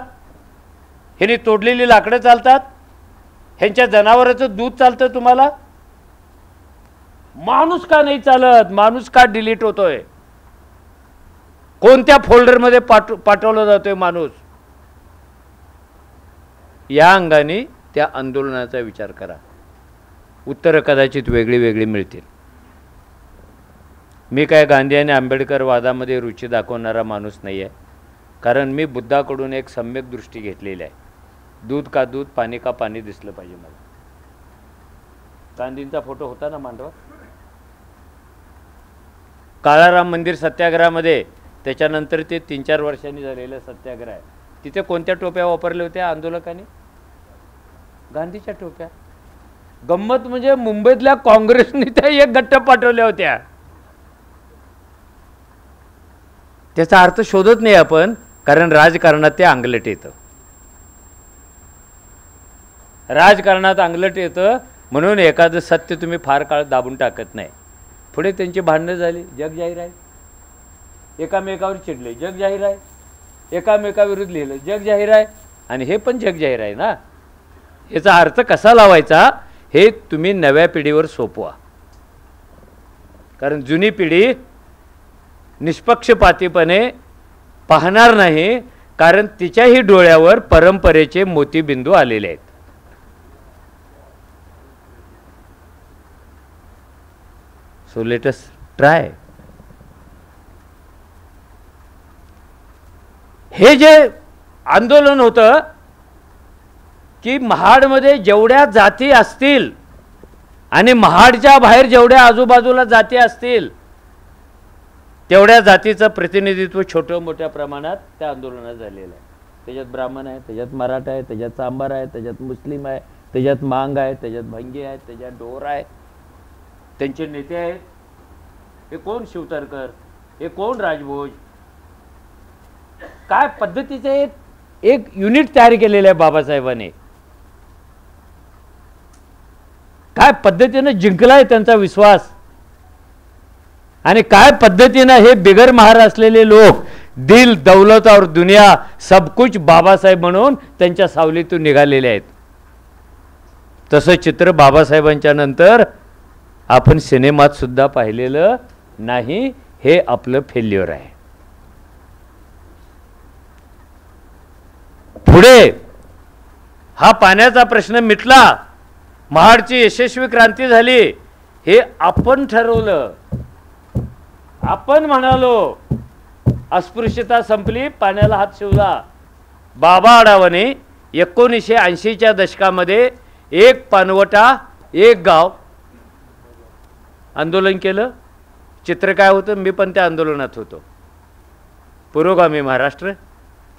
ह्यांनी तोडलेली लाकडं चालतात, ह्यांच्या जनावराचं दूध चालतं तुम्हाला. माणूस का नाही चालत? माणूस का डिलीट होतोय? कोणत्या फोल्डरमध्ये पाठवला जातोय माणूस? या अंगाने त्या आंदोलनाचा विचार करा. उत्तरं कदाचित वेगळी वेगळी मिळतील. मी काय गांधी आणि आंबेडकर वादामध्ये रुची दाखवणारा माणूस नाही आहे, कारण मी बुद्धाकडून एक सम्यक दृष्टी घेतलेली आहे. दूध का दूध, पाणी का पाणी दिसलं पाहिजे मला. गांधींचा फोटो होता ना मांडवा. काळाराम मंदिर सत्याग्रहामध्ये, त्याच्यानंतर ते 3-4 वर्षांनी झालेलं सत्याग्रह आहे, तिथे कोणत्या टोप्या वापरल्या होत्या आंदोलकांनी? गांधीच्या टोप्या. गंमत म्हणजे मुंबईतल्या काँग्रेसने त्या एक गट्ट पाठवल्या होत्या. त्याचा अर्थ शोधत नाही आपण, कारण राजकारणात ते अंगलट येतं. राजकारणात अंगलट येतं म्हणून एखादं सत्य तुम्ही फार काळ दाबून टाकत नाही. पुढे त्यांची भांडणं झाली, जग जाहीर आहे. एकामेकावर चिडले, जग जाहीर आहे. एकामेकाविरुद्ध लिहिलं, जग जाहीर आहे. आणि हे पण जग जाहीर आहे ना. याचा अर्थ कसा लावायचा हे तुम्ही नव्या पिढीवर सोपवा. कारण जुनी पिढी निष्पक्षपातीपणे पाहणार नाही, कारण तिच्याही डोळ्यावर परंपरेचे मोतीबिंदू आलेले आहेत. So let us try. हे जे आंदोलन होतं की महाडमध्ये जेवढ्या जाती असतील आणि महाडच्या बाहेर जेवढ्या आजूबाजूला जाती असतील तेवढ्या जातीचं प्रतिनिधित्व छोट्या मोठ्या प्रमाणात त्या आंदोलनात झालेलं आहे. त्याच्यात ब्राह्मण आहे, त्याच्यात मराठा आहे, त्याच्यात चांभार आहे, त्याच्यात मुस्लिम आहे, त्याच्यात मांग आहे, त्याच्यात भंगी आहे, त्याच्यात डोर आहे, त्यांचे नेते आहेत. हे कोण शिवतरकर, हे कोण राजभोज, काय पद्धतीचे एक युनिट तयार केलेलं आहे बाबासाहेबांनी. काय पद्धतीने जिंकलाय त्यांचा विश्वास आणि काय पद्धतीने हे बिगर महार असलेले लोक दिल दौलत और दुनिया सब कुछ बाबासाहेब म्हणून त्यांच्या सावलीतून निघालेले आहेत. तसं चित्र बाबासाहेबांच्या नंतर आपण सिनेमात सुद्धा पाहिलेलं नाही. हे आपलं फेल्युअर आहे. पुढे हा पाण्याचा प्रश्न मिटला, महाडची यशस्वी क्रांती झाली, हे आपण ठरवलं. आपण म्हणालो अस्पृश्यता संपली, पाण्याला हात शिवला. बाबा आढावाने 1980च्या दशकामध्ये एक पानवटा एक गाव आंदोलन केलं. चित्र काय होतं, मी पण त्या आंदोलनात होतो. पुरोगामी महाराष्ट्र,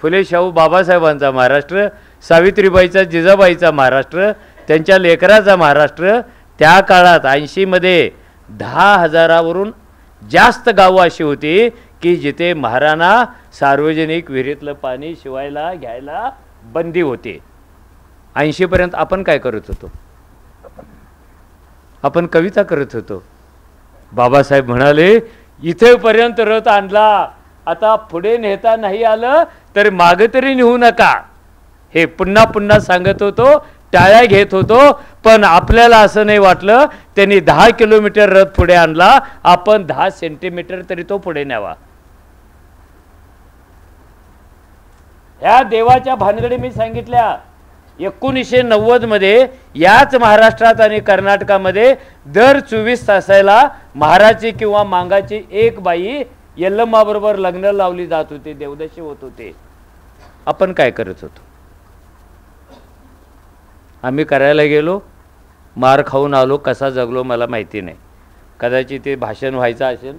फुले शाहू बाबासाहेबांचा महाराष्ट्र, सावित्रीबाईचा जिजाबाईचा महाराष्ट्र, त्यांच्या लेकराचा महाराष्ट्र. त्या काळात 80मध्ये 10,000वरून जास्त गावं अशी होती की जिथे महाराणा सार्वजनिक विहिरीतलं पाणी शिवायला घ्यायला बंदी होती. 80पर्यंत आपण काय करत होतो, आपण कविता करत होतो. बाबासाहेब म्हणाले इथेपर्यंत रथ आणला, आता पुढे नेता नाही आलं तर मागे तरी नेऊ नका. हे पुन्हा पुन्हा सांगत होतो, टाळ्या घेत होतो. पण आपल्याला असं नाही वाटलं त्यांनी 10 किलोमीटर रथ पुढे आणला, आपण 10 सेंटीमीटर तरी तो पुढे न्यावा. ह्या देवाच्या भानगडी मी सांगितल्या. 1990 मध्ये याच महाराष्ट्रात आणि कर्नाटकामध्ये दर 24 तासाला महाराची किंवा मांगाची एक बाई यल्लम्मा बरोबर लग्न लावली जात होती, देवदशी होत होते. आपण काय करत होतो, आम्ही करायला गेलो, मार खाऊन आलो. कसा जगलो मला माहिती नाही. कदाचित ते भाषण व्हायचं असेल,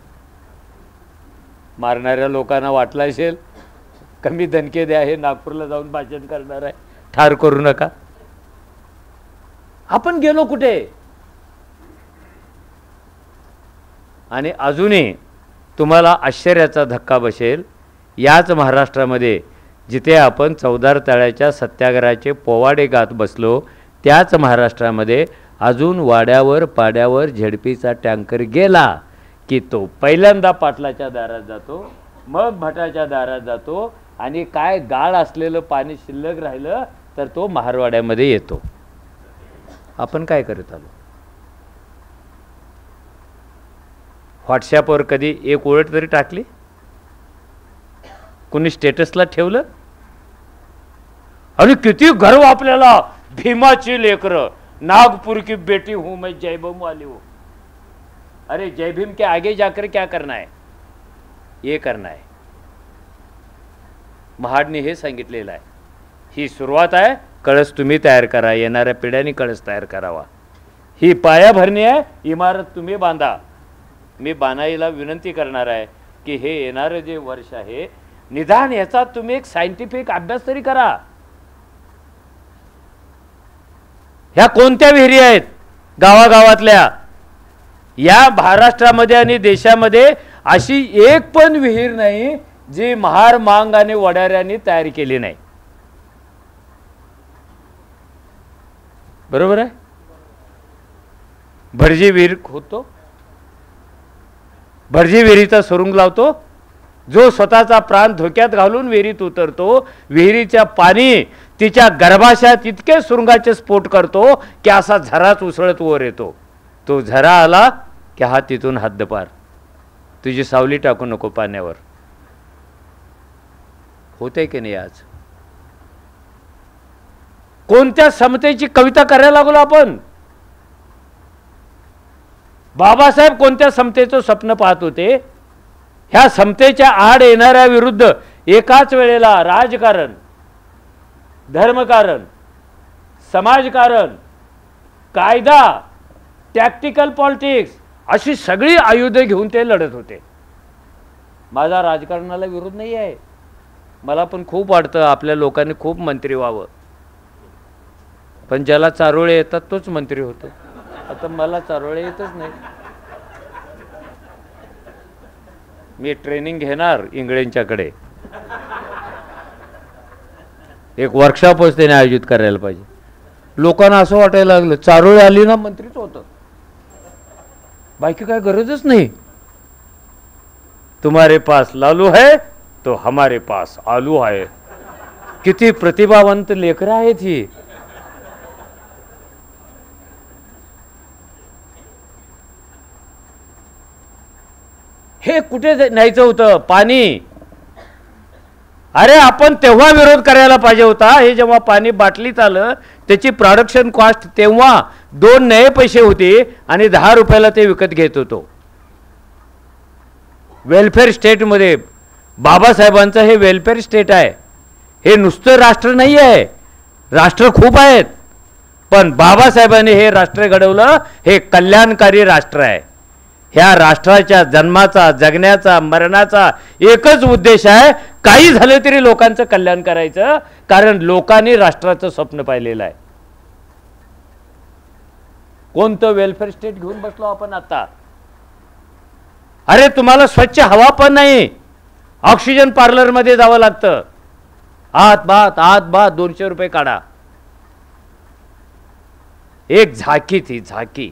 मारणाऱ्या लोकांना वाटलं असेल कमी दणके द्या, हे नागपूरला जाऊन भाषण करणार आहे, ठार करू नका. आपण गेलो कुठे. आणि अजूनही तुम्हाला आश्चर्याचा धक्का बसेल, याच महाराष्ट्रामध्ये जिथे आपण चौदार तळ्याच्या सत्याग्रहाचे पोवाडे गात बसलो, त्याच महाराष्ट्रामध्ये अजून वाड्यावर पाड्यावर झेडपीचा टँकर गेला की तो पहिल्यांदा पाटलाच्या दारात जातो, मग भटाच्या दारात जातो, आणि काय गाळ असलेलं पाणी शिल्लक राहिलं तर तो महारवाड्यामध्ये येतो. आपण काय करत आलो. व्हॉट्सॲपवर कधी एक ओळ तरी टाकली, कोणी स्टेटसला ठेवलं. आणि किती गर्व आपल्याला, भीमाची लेकरं, नागपुर की बेटी हूं मैं, जय भीम वाली हूं. अरे जय भीम के आगे जाकर क्या करना है, ये करना है. महाडने हे सांगितलेलं आहे. ही सुरुवात आहे, कळस तुम्ही तयार करा, येणाऱ्या पिढ्यांनी कळस तयार करावा. ही पायाभरणी आहे, इमारत तुम्ही बांधा. मी बानाईला विनंती करणार आहे की हे येणारं जे वर्ष आहे, निदान याचा तुम्ही एक सायंटिफिक अभ्यास तरी करा. ह्या कोणत्या विहिरी आहेत गावागावातल्या. या महाराष्ट्रामध्ये आणि देशामध्ये अशी एक पण विहीर नाही जी महार मांग आणि वडाऱ्यांनी तयार केली नाही. बरोबर आहे. भटजी विहीर खोदतो, भटजी विहिरीचा सुरुंग लावतो, जो स्वतःचा प्राण धोक्यात घालून विहिरीत उतरतो, विहिरीच्या पाणी तिच्या गर्भाशयात इतके सुरुंगाचे स्फोट करतो की असा झराच उसळत वर येतो. तो झरा आला की हा तिथून हद्दपार. तुझी सावली टाकू नको पाण्यावर. होते की नाही? आज कोणत्या समतेची कविता करायला लागलो आपण? बाबासाहेब कोणत्या समतेचं स्वप्न पाहत होते? ह्या समतेच्या आड येणाऱ्या विरुद्ध एकाच वेळेला राजकारण, धर्मकारण, समाजकारण, कायदा, टॅक्टिकल पॉलिटिक्स अशी सगळी आयुधे घेऊन ते लढत होते. माझा राजकारणाला विरोध नाही आहे. मला पण खूप वाटतं आपल्या लोकांनी खूप मंत्री व्हावं, पण ज्याला चारोळे येतात तोच मंत्री होतो. आता मला चारोळे येतच नाही. मी ट्रेनिंग घेणार इंगळ्यांच्याकडे. एक वर्कशॉपच त्याने आयोजित करायला पाहिजे. लोकांना असं वाटायला लागलं चारोळे आली ना मंत्रीच होतं, बाकी काय गरजच नाही. तुम्हारे पास लालू है तो हमारे पास आलू है. किती प्रतिभावंत लेकरं आहेत ही. हे कुठे न्यायचं होतं? पाणी. अरे आपण तेव्हा विरोध करायला पाहिजे होता. हे जेव्हा पाणी बाटलीत आलं त्याची प्रोडक्शन कॉस्ट तेव्हा 2 नये पैसे होते आणि 10 रुपयाला ते विकत घेत होतो. वेलफेअर स्टेटमध्ये बाबासाहेबांचं हे वेलफेअर स्टेट आहे. हे नुसतं राष्ट्र नाही आहे, राष्ट्र खूप आहेत, पण बाबासाहेबांनी हे राष्ट्र घडवलं. हे कल्याणकारी राष्ट्र आहे. ह्या राष्ट्राच्या जन्माचा, जगण्याचा, मरणाचा एकच उद्देश आहे, काही झालं तरी लोकांचं कल्याण करायचं. कारण लोकांनी राष्ट्राचं स्वप्न पाहिलेलं आहे. कोणतं वेलफेअर स्टेट घेऊन बसलो आपण आता? अरे तुम्हाला स्वच्छ हवा पण नाही, ऑक्सिजन पार्लरमध्ये जावं लागतं. आत बात 200 रुपये काढा. एक झाकी थी झाकी.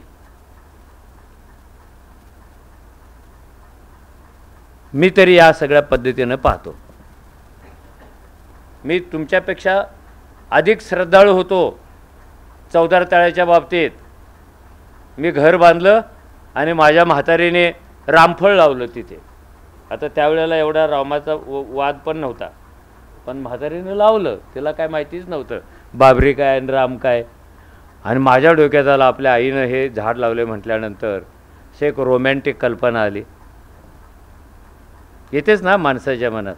मी तरी या सगळ्या पद्धतीनं पाहतो. मी तुमच्यापेक्षा अधिक श्रद्धाळू होतो चौदार तळ्याच्या बाबतीत. मी घर बांधलं आणि माझ्या म्हातारीने रामफळ लावलं तिथे. आता त्यावेळेला एवढा रामाचा वाद पण नव्हता, पण म्हातारीने लावलं. तिला काय माहितीच नव्हतं बाबरी काय आणि राम काय. आणि माझ्या डोक्यात आलं आपल्या आईनं हे झाड लावले म्हटल्यानंतर एक रोमॅन्टिक कल्पना आली. येतेच ना माणसाच्या मनात.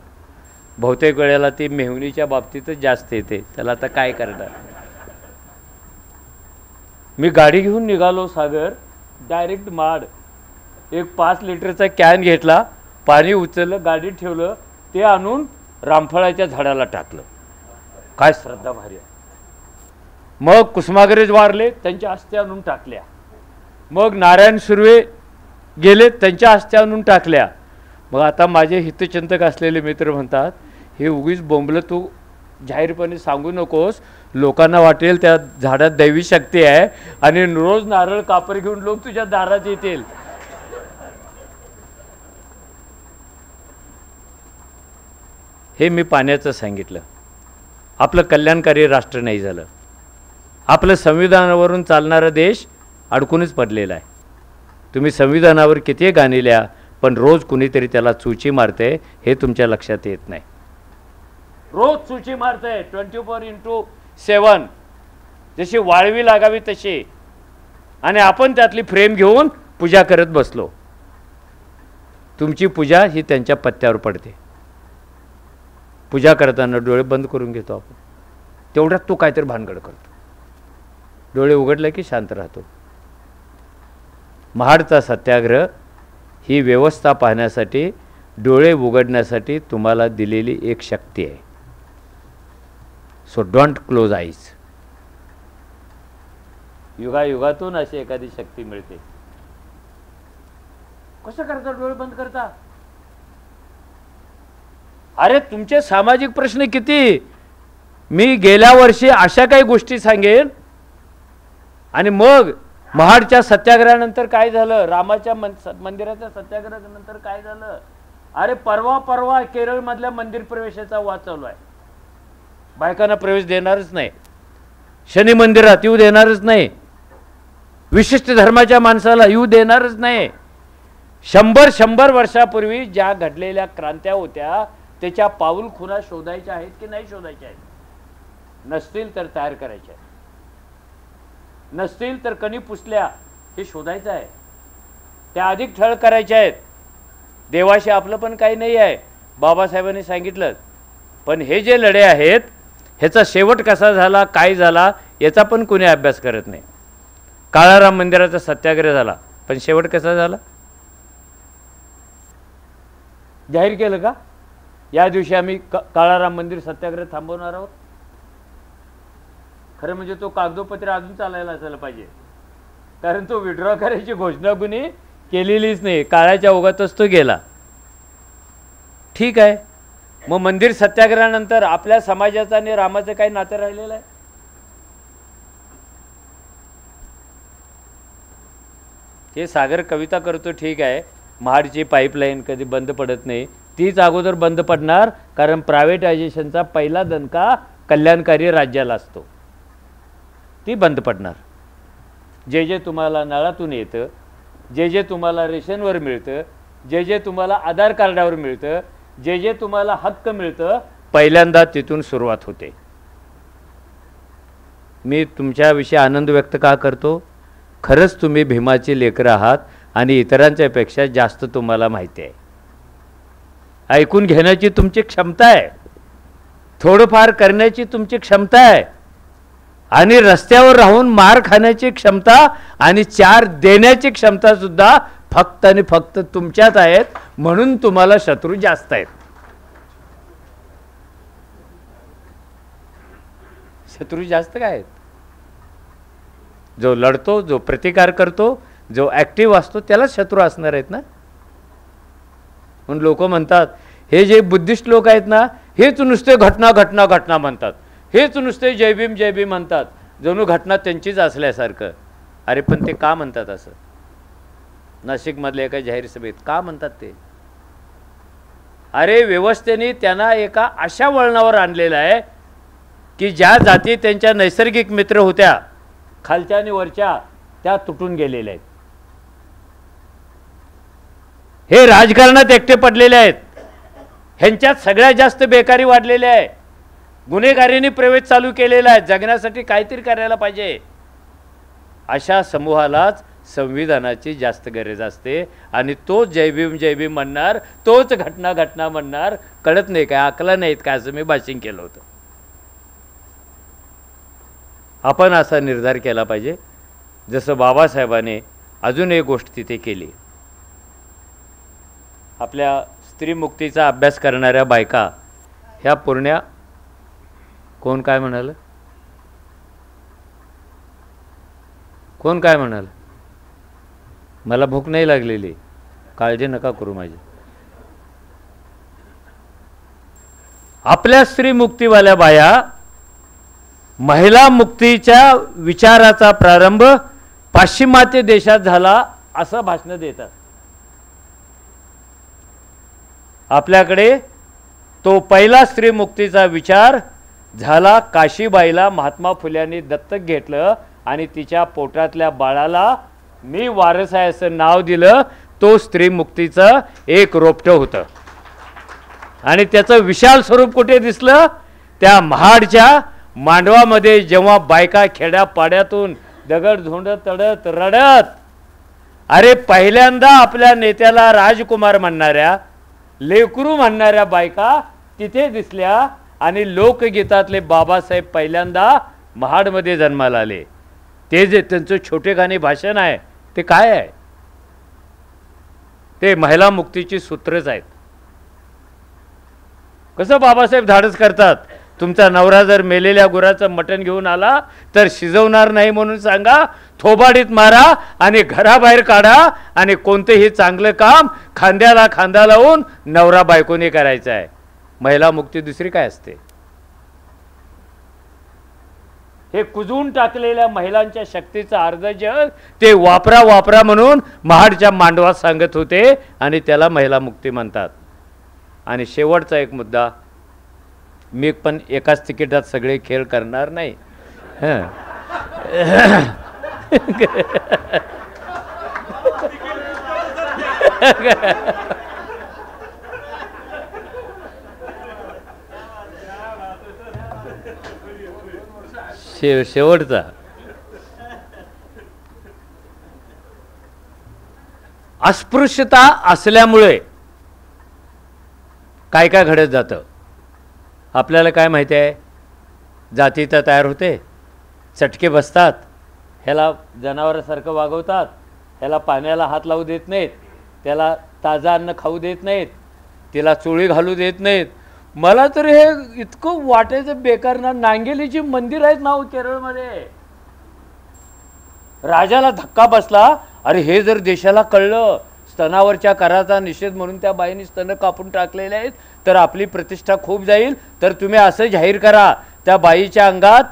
बहुतेक वेळेला ती मेहुणीच्या बाबतीतच जास्त येते. त्याला आता काय करणार. मी गाडी घेऊन निघालो सागर, डायरेक्ट माड. एक 5 लिटरचा कॅन घेतला, पाणी उचललं, गाडीत ठेवलं, ते आणून रामफळाच्या झाडाला टाकलं. काय श्रद्धा भारी आहे. मग कुसुमाग्रज वारले, त्यांच्या अस्त्या आणून टाकल्या. मग नारायण सुर्वे गेले, त्यांच्या अस्त्या आणून टाकल्या. मग आता माझे हितचिंतक असलेले मित्र म्हणतात, हे उगीच बोंबलं तू जाहीरपणे सांगू नकोस, लोकांना वाटेल त्या झाडात दैवी शक्ती आहे आणि रोज नारळ कापर घेऊन लोक तुझ्या दारात येतील. हे मी पाण्याचं सांगितलं. आपलं कल्याणकारी राष्ट्र नाही झालं. आपलं संविधानावरून चालणारा देश अडकूनच पडलेला आहे. तुम्ही संविधानावर किती गाणी लिहा, पण रोज कुणीतरी त्याला चुची मारते हे तुमच्या लक्षात येत नाही. रोज चुची मारते 24x7, जशी वाळवी लागावी तशी. आणि आपण त्यातली फ्रेम घेऊन पूजा करत बसलो. तुमची पूजा ही त्यांच्या पत्त्यावर पडते. पूजा करताना डोळे बंद करून घेतो आपण. तेवढ्यात तो काहीतरी भानगड करतो. डोळे उघडले की शांत राहतो. महाडचा सत्याग्रह ही व्यवस्था पाहण्यासाठी, डोळे उघडण्यासाठी तुम्हाला दिलेली एक शक्ती आहे. So don't close eyes. युगायुगातून अशी एखादी शक्ती मिळते. कसं करता डोळे बंद करता? अरे तुमचे सामाजिक प्रश्न किती. मी गेल्या वर्षी अशा काही गोष्टी सांगेन. आणि मग महाडच्या सत्याग्रहानंतर काय झालं, रामाच्या मंदिराच्या सत्याग्रहानंतर काय झालं. अरे परवा केरळमधल्या मंदिर प्रवेशाचा वाद चालू आहे. बायकांना प्रवेश देणारच नाही, शनी मंदिरात येऊ देणारच नाही, विशिष्ट धर्माच्या माणसाला येऊ देणारच नाही. 100 वर्षापूर्वी ज्या घडलेल्या क्रांत्या होत्या त्याच्या पाऊल खुणा शोधायच्या आहेत की नाही शोधायच्या आहेत? नसतील तर तयार करायच्या आहेत, नसतील तर कणी पुसल्या हे शोधायचं आहे, त्या अधिक ठळ करायच्या आहेत. देवाशी आपलं पण काही नाही आहे, बाबासाहेबांनी सांगितलं. पण हे जे लढे आहेत ह्याचा शेवट कसा झाला, काय झाला याचा पण कोणी अभ्यास करत नाही. काळाराम मंदिराचा सत्याग्रह झाला, पण शेवट कसा झाला जाहीर केलं का? या दिवशी आम्ही काळाराम मंदिर सत्याग्रह थांबवणार आहोत. खरं म्हणजे तो कागदोपत्री अजून चालायला असायला पाहिजे, कारण तो विड्रॉ करायची घोषणा कुणी केलेलीच नाही, काळाच्या ओघातच तो गेला. ठीक आहे, मग मंदिर सत्याग्रहानंतर आपल्या समाजाचं आणि रामाचं काही नातं राहिलेलं आहे? हे सागर कविता करतो ठीक आहे, महाडची पाईपलाईन कधी बंद पडत नाही, तीच अगोदर बंद पडणार, कारण प्रायव्हेटायझेशनचा पहिला दणका कल्याणकारी राज्याला असतो, ती बंद पडणार. जे जे तुम्हाला नळातून येतं, जे जे तुम्हाला रेशनवर मिळतं, जे जे तुम्हाला आधार कार्डावर मिळतं, जे जे तुम्हाला हक्क मिळतं, पहिल्यांदा तिथून सुरुवात होते. मी तुमच्याविषयी आनंद व्यक्त का करतो? खरंच तुम्ही भीमाची लेकरं आहात आणि इतरांच्यापेक्षा जास्त तुम्हाला माहिती आहे. ऐकून घेण्याची तुमची क्षमता आहे, थोडंफार करण्याची तुमची क्षमता आहे, आणि रस्त्यावर राहून मार खाण्याची क्षमता आणि 4 देण्याची क्षमता सुद्धा फक्त आणि फक्त तुमच्यात आहेत, म्हणून तुम्हाला शत्रू जास्त आहेत. शत्रू जास्त काय आहेत? जो लढतो, जो प्रतिकार करतो, जो ॲक्टिव्ह असतो त्यालाच शत्रू असणार आहेत ना. म्हणून लोक म्हणतात हे जे बुद्धिस्ट लोक आहेत ना, हेच नुसते घटना घटना घटना म्हणतात, हेच नुसते जय भीम जय भीम म्हणतात, जणू घटना त्यांचीच असल्यासारखं. अरे पण ते का म्हणतात असं? नाशिकमधल्या एका जाहीर सभेत का म्हणतात ते? अरे व्यवस्थेने त्यांना एका अशा वळणावर आणलेलं आहे की ज्या जाती त्यांच्या नैसर्गिक मित्र होत्या खालच्या आणि वरच्या, त्या तुटून गेलेल्या आहेत. हे राजकारणात एकटे पडलेले आहेत, ह्यांच्यात सगळ्यात जास्त बेकारी वाढलेली आहे, गुन्हेगारीने प्रवेश चालू केलेला आहे, जगण्यासाठी काहीतरी करायला पाहिजे. अशा समूहालाच संविधानाची जास्त गरज असते, आणि तोच जय भीम म्हणणार, तोच घटना घटना म्हणणार. कळत नाही काय, अकला नाहीत काय, असं मी भाषण केलं होतं. आपण असा निर्धार केला पाहिजे जसं बाबासाहेबांनी अजून एक गोष्ट तिथे केली. आपल्या स्त्रीमुक्तीचा अभ्यास करणाऱ्या बायका ह्या पूर्ण, कोण काय म्हणाल, कोण काय म्हणाल? मला भूक नाही लागलेली, काळजी नका करू माझी. आपल्या स्त्रीमुक्तीवाल्या बाया महिला मुक्तीच्या विचाराचा प्रारंभ पाश्चिमात्य देशात झाला असं भाषण देतात. आपल्याकडे तो पहिला स्त्रीमुक्तीचा विचार झाला काशीबाईला महात्मा फुल्यांनी दत्तक घेतलं आणि तिच्या पोटातल्या बाळाला मी वारस आहे असं नाव दिलं. तो स्त्रीमुक्तीचं एक रोपटं होतं, आणि त्याचं विशाल स्वरूप कुठे दिसलं? त्या महाडच्या मांडवामध्ये, जेव्हा बायका खेड्या पाड्यातून दगड धोंड तडत रडत, अरे पहिल्यांदा आपल्या नेत्याला राजकुमार म्हणणाऱ्या, लेकरू म्हणणाऱ्या बायका तिथे दिसल्या, आणि लोकगीतातले बाबासाहेब पहिल्यांदा महाडमध्ये जन्माला आले. ते जे त्यांचं छोटेखानी भाषण आहे ते काय आहे? ते महिला मुक्तीची सूत्रच आहेत. कसं बाबासाहेब धाडस करतात? तुमचा नवरा जर मेलेल्या गुराचं मटण घेऊन आला तर शिजवणार नाही म्हणून सांगा, थोबाडीत मारा आणि घराबाहेर काढा, आणि कोणतेही चांगलं काम खांद्याला खांदा लावून नवरा बायकोने करायचं आहे. महिला मुक्ती दुसरी काय असते? हे कुजून टाकलेल्या महिलांच्या शक्तीचं अर्ध जग ते वापरा वापरा म्हणून महाडच्या मांडवात सांगत होते, आणि त्याला महिला मुक्ती म्हणतात. आणि शेवटचा एक मुद्दा, मी पण एकाच तिकिटात सगळे खेळ करणार नाही. हं. शेवटचा अस्पृश्यता असल्यामुळे काय काय घडत जातं आपल्याला काय माहिती आहे. जाती तर तयार होते, चटके बसतात, ह्याला जनावरासारखं वागवतात, ह्याला पाण्याला हात लावू देत नाहीत, त्याला ताजं अन्न खाऊ देत नाहीत, तिला चोळी घालू देत नाहीत. मला तर हे इतकं वाटायचं बेकार ना. नांगेलीची मंदिर आहेत ना केरळमध्ये, राजाला धक्का बसला. अरे हे जर देशाला कळलं स्तनावरच्या कराचा निषेध म्हणून त्या बाईंनी स्तन कापून टाकलेले आहेत तर आपली प्रतिष्ठा खूप जाईल. तर तुम्ही असं जाहीर करा. त्या बाईच्या अंगात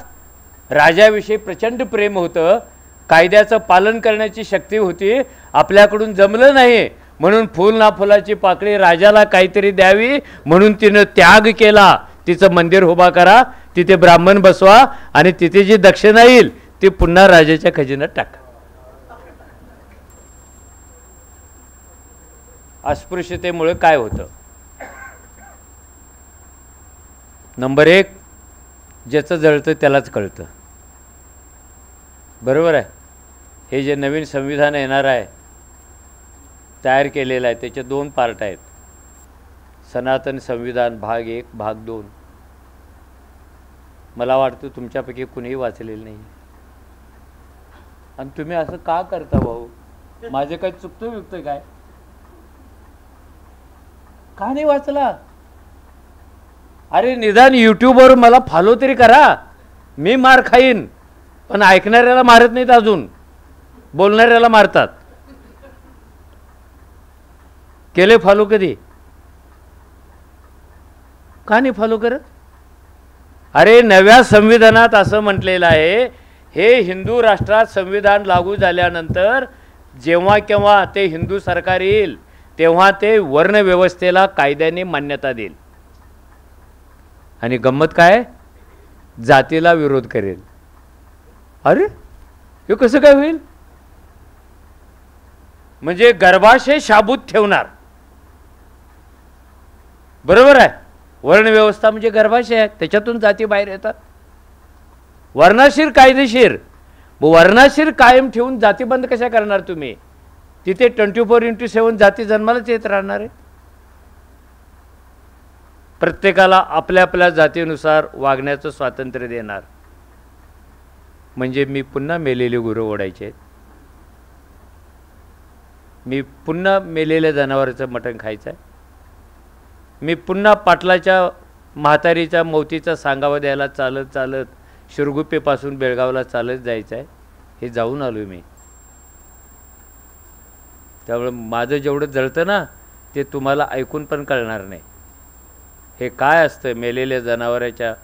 राजाविषयी प्रचंड प्रेम होतं, कायद्याचं पालन करण्याची शक्ती होती. आपल्याकडून जमलं नाही म्हणून फुल ना फुलाची पाकळी राजाला काहीतरी द्यावी म्हणून तिनं त्याग केला. तिचं मंदिर उभा करा, तिथे ब्राह्मण बसवा आणि तिथे जी दक्षिणा येईल ती पुन्हा राजाच्या खजिन्यात टाका. अस्पृश्यतेमुळे काय होतं. नंबर 1, ज्याचं जळतं त्यालाच कळतं. बरोबर आहे. हे जे नवीन संविधान येणार आहे, तयार केलेलं आहे, त्याचे 2 पार्ट आहेत. सनातन संविधान भाग 1, भाग 2. मला वाटतं तुमच्यापैकी कुणीही वाचलेलं नाही. आणि तुम्ही असं का करता भाऊ? माझे काही चुकतं विकतं काय? का नाही वाचला? अरे निदान यूट्यूबवर मला फॉलो तरी करा. मी मार खाईन पण ऐकणाऱ्याला मारत नाहीत, अजून बोलणाऱ्याला मारतात. केले फॉलो कधी? का नाही फॉलो करत? अरे नव्या संविधानात असं म्हटलेलं आहे, हे हिंदू राष्ट्रात संविधान लागू झाल्यानंतर जेव्हा केव्हा ते हिंदू सरकार येईल तेव्हा ते वर्णव्यवस्थेला कायद्याने मान्यता देईल. आणि गंमत काय? जातीला विरोध करेल. अरे हे कसं काय होईल? म्हणजे गर्भाशय शाबूत ठेवणार. बरोबर आहे. वर्णव्यवस्था म्हणजे गर्भाशय आहे, त्याच्यातून जाती बाहेर येतात. वर्णाशीर कायदेशीर. वर्णाशीर कायम ठेवून जाती बंद कशा करणार तुम्ही? तिथे 24x7 जाती जन्मालाच येत राहणार आहे. प्रत्येकाला आपल्या आपल्या जातीनुसार वागण्याचं स्वातंत्र्य देणार. म्हणजे मी पुन्हा मेलेले गुरु ओढायचे आहेत, मी पुन्हा मेलेल्या जनावराचं मटण खायचं आहे, मी पुन्हा पाटलाच्या म्हातारीच्या मौतीचा सांगावा द्यायला चालत चालत शिरगुप्पेपासून बेळगावला चालत जायचं आहे. हे जाऊन आलो मी. त्यामुळे माझं जेवढं जळतं ना ते तुम्हाला ऐकून पण कळणार नाही. हे काय असतं? मेलेल्या जनावराच्या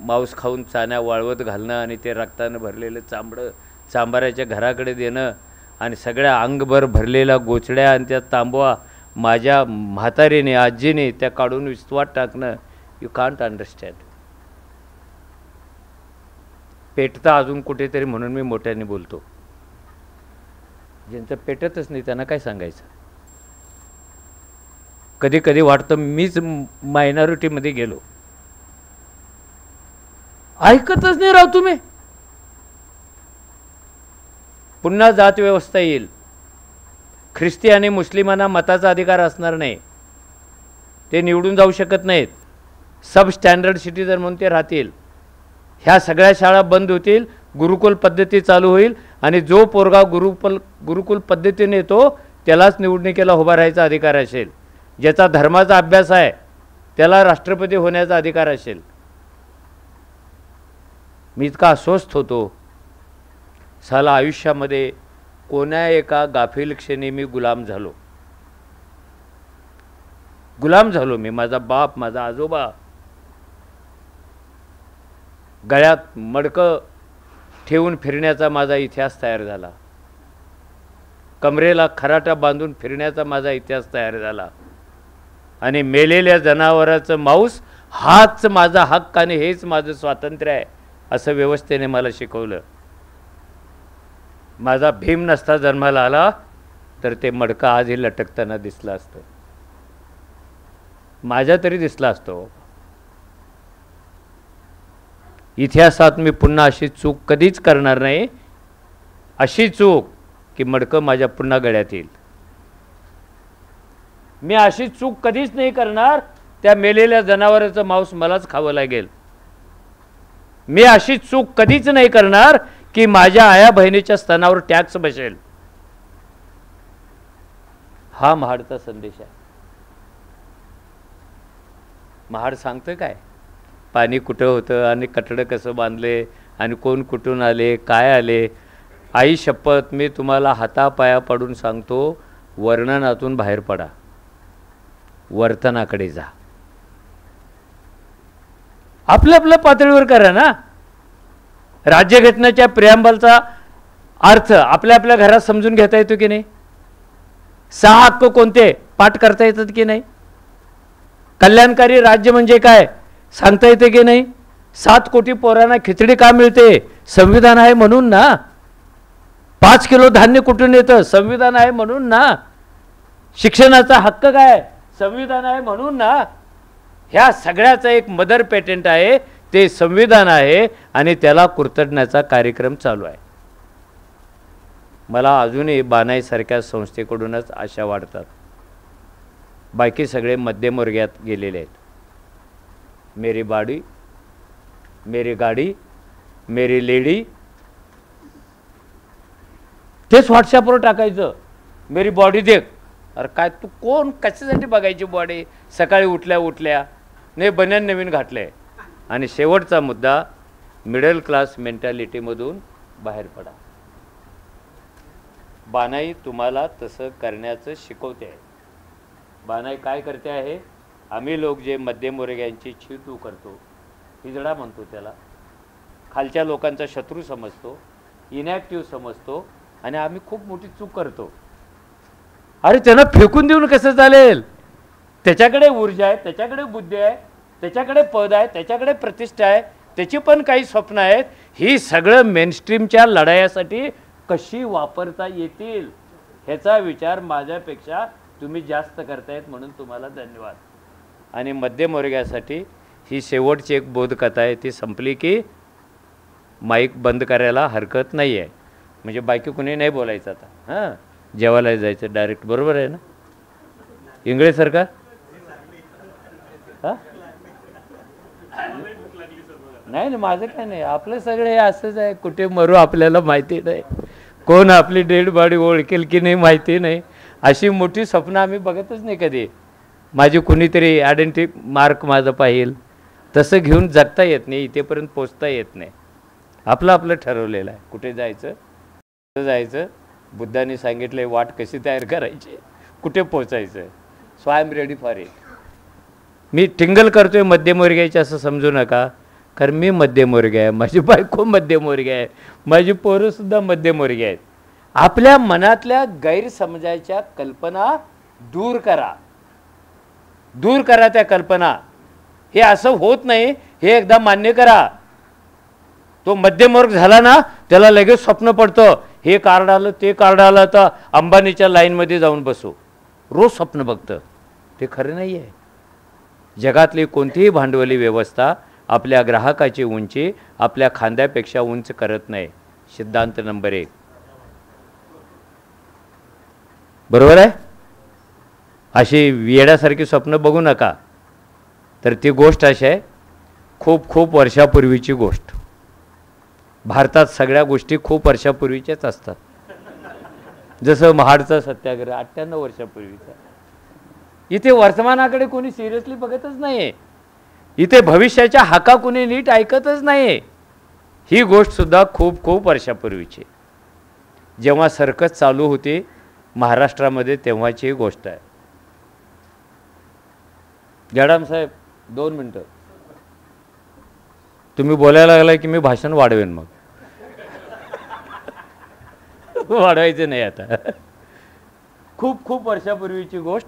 मांस खाऊन चाण्या वाळवत घालणं आणि ते रक्तानं भरलेलं चांबडं चांबाऱ्याच्या घराकडे देणं आणि सगळ्या अंगभर भरलेल्या गोचड्या आणि त्या तांबवा माझ्या म्हातारीने आजीने त्या काढून विस्तवात टाकणं. You can't understand. पेटतं अजून कुठेतरी म्हणून मी मोठ्याने बोलतो. ज्यांचं पेटतच नाही त्यांना काय सांगायचं? कधी कधी वाटतं मीच मायनॉरिटीमध्ये गेलो. ऐकतच नाही राव तुम्ही. पुन्हा जात व्यवस्था येईल. ख्रिस्ती आणि मुस्लिमांना मताचा अधिकार असणार नाही, ते निवडून जाऊ शकत नाहीत. सब स्टँडर्ड सिटीजन म्हणून ते राहतील. ह्या सगळ्या शाळा बंद होतील, गुरुकुल पद्धती चालू होईल आणि जो पोरगा गुरुकुल पद्धतीने येतो त्यालाच निवडणुकीला उभा राहायचा अधिकार असेल. ज्याचा धर्माचा अभ्यास आहे त्याला राष्ट्रपती होण्याचा अधिकार असेल. मी इतका अस्वस्थ होतो. साला आयुष्यामध्ये कोण्या एका गाफील क्षणी मी गुलाम झालो. मी. माझा बाप, माझा आजोबा गळ्यात मडकं ठेवून फिरण्याचा माझा इतिहास तयार झाला. कमरेला खराटा बांधून फिरण्याचा माझा इतिहास तयार झाला. आणि मेलेल्या जनावराचं मांस हाच माझा हक्क आणि हेच माझं स्वातंत्र्य आहे असं व्यवस्थेने मला शिकवलं. माझा भीम नसता जन्माला आला तर ते मडकं आजही लटकताना दिसलं असतं, माझ्या तरी दिसला असतो. इतिहासात मी पुन्हा अशी चूक कधीच करणार नाही, अशी चूक की मडकं माझ्या पुन्हा गळ्यात येईल. मी अशी चूक कधीच नाही करणार त्या मेलेल्या जनावराचं मांस मलाच खावं लागेल. मी अशी चूक कधीच नाही करणार की माझ्या आया बहिणीच्या स्तनावर टॅक्स बसेल. हा महाडचा संदेश आहे. महाड सांगतं काय, पाणी कुठं होतं आणि कठडं कसं बांधले आणि कोण कुठून आले काय आले. आई शपथ मी तुम्हाला हातापाया पडून सांगतो, वर्णनातून बाहेर पडा, वर्तनाकडे जा. आपल्या आपल्या पातळीवर करा ना. राज्यघटनेच्या प्रियांबलचा अर्थ आपल्या आपल्या घरात समजून घेता येतो की नाही. 6 हक्क कोणते पाठ करता येतात की नाही. कल्याणकारी राज्य म्हणजे काय सांगता येते की नाही. 7 कोटी पोरांना खिचडी का मिळते, संविधान आहे म्हणून ना. 5 किलो धान्य कुठून येतं, संविधान आहे म्हणून ना. शिक्षणाचा हक्क काय, संविधान आहे म्हणून ना. ह्या सगळ्याचा एक मदर पेटेंट आहे, ते संविधान आहे आणि त्याला कुरतडण्याचा कार्यक्रम चालू आहे. मला अजूनही बानाईसारख्या संस्थेकडूनच आशा वाढतात. बाकी सगळे मध्यमवर्गात गेलेले आहेत. मेरी बाडी, मेरी गाडी, मेरी लेडी, तेच व्हॉट्सॲपवर टाकायचं. मेरी बॉडी देख. अरे काय तू कोण, कशासाठी बघायची बॉडी. सकाळी उठल्या उठल्या नाही बन्यान नवीन घातले. आणि शेवटचा मुद्दा, मिडल क्लास मेंटॅलिटीमधून बाहेर पडा. बानाई तुम्हाला तसं करण्याचं शिकवते आहे. बानाई काय करते आहे, आम्ही लोक जे मध्यमवर्गीयांची छीतू करतो, हिजडा म्हणतो त्याला, खालच्या लोकांचा शत्रू समजतो, इनॅक्टिव्ह समजतो आणि आम्ही खूप मोठी चूक करतो. अरे त्यांना फेकून देऊन कसं चालेल. त्याच्याकडे ऊर्जा आहे, त्याच्याकडे बुद्धी आहे, त्याच्याकडे पद आहे, त्याच्याकडे प्रतिष्ठा आहे, त्याची पण काही स्वप्न आहेत. ही सगळं मेनस्ट्रीमच्या लढायासाठी कशी वापरता येतील ह्याचा विचार माझ्यापेक्षा तुम्ही जास्त करतायत, म्हणून तुम्हाला धन्यवाद. आणि मध्यमवर्गासाठी ही शेवटची एक बोधकथा आहे, ती संपली की माईक बंद करायला हरकत नाही आहे. म्हणजे बाकी कुणी नाही बोलायचं आता. हां, जेवायला जायचं डायरेक्ट. बरोबर आहे ना इंग्रज सरकार. हां नाही ना, माझं काय नाही. आपलं सगळे असंच आहे, कुठे मरू आपल्याला माहिती नाही, कोण आपली डेड बॉडी ओळखेल की नाही माहिती नाही. अशी मोठी स्वप्न आम्ही बघतच नाही कधी. माझी कुणीतरी आयडेंटिटी मार्क माझं पाहिल तसं घेऊन जगता येत नाही, इथेपर्यंत पोचता येत नाही. आपलं आपलं ठरवलेलं आहे कुठे जायचं, कुठं जायचं. बुद्धाने सांगितलं वाट कशी तयार करायची, कुठे पोचायचं. So I am ready for it. मी टिंगल करतोय मध्यमवर्गीयाची असं समजू नका, कारण मी मध्यमवर्गीय आहे, माझी बायको मध्यमवर्गीय आहे, माझी पोरंसुद्धा मध्यमवर्गीय आहेत. आपल्या मनातल्या गैरसमजाच्या कल्पना दूर करा, दूर करा त्या कल्पना. हे असं होत नाही हे एकदा मान्य करा. तो मध्यमवर्ग झाला ना, त्याला लगेच स्वप्न पडतं, हे कार्ड आलं ते कार्ड आलं तर अंबानीच्या लाईनमध्ये जाऊन बसू. रोज स्वप्न बघतं. ते खरं नाही आहे. जगातली कोणतीही भांडवली व्यवस्था आपल्या ग्राहकाची उंची आपल्या खांद्यापेक्षा उंच करत नाही. सिद्धांत नंबर 1. बरोबर आहे. अशी वेड्यासारखी स्वप्न बघू नका. तर ती गोष्ट अशी आहे, खूप खूप वर्षापूर्वीची गोष्ट. भारतात सगळ्या गोष्टी खूप वर्षापूर्वीच्याच असतात. जसं महाडचा सत्याग्रह 98 वर्षापूर्वीचा. इथे वर्तमानाकडे कोणी सिरियसली बघतच नाही. इथे भविष्याच्या हाका कोणी नीट ऐकतच नाही. ही गोष्ट सुद्धा खूप खूप वर्षापूर्वीची, जेव्हा सर्कस चालू होती महाराष्ट्रामध्ये तेव्हाची ही गोष्ट आहे. जडाम साहेब 2 मिनटं. तुम्ही बोलायला लागलाय की मी भाषण वाढवेन. मग वाढवायचं नाही आता. खूप खूप वर्षापूर्वीची गोष्ट.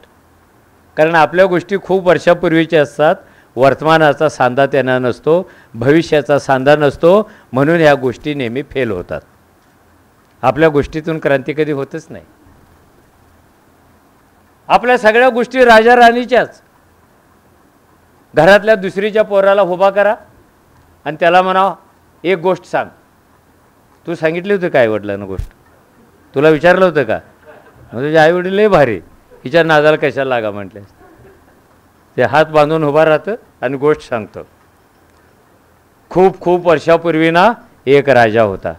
कारण आपल्या गोष्टी खूप वर्षापूर्वीच्या असतात. वर्तमानाचा सांधा त्यांना नसतो, भविष्याचा सांधा नसतो, म्हणून ह्या गोष्टी नेहमी फेल होतात. आपल्या गोष्टीतून क्रांती कधी होतच नाही. आपल्या सगळ्या गोष्टी राजा राणीच्याच. घरातल्या दुसरीच्या पोराला उभा करा आणि त्याला म्हणा एक गोष्ट सांग. तू सांगितली होती काय वडिलांना गोष्ट? तुला विचारलं होतं का? मग तुझे आई वडील लय भारी, हिच्या नादाला कशाला लागा म्हटले. ते हात बांधून उभा राहतं आणि गोष्ट सांगतो. खूप खूप वर्षापूर्वी ना एक राजा होता.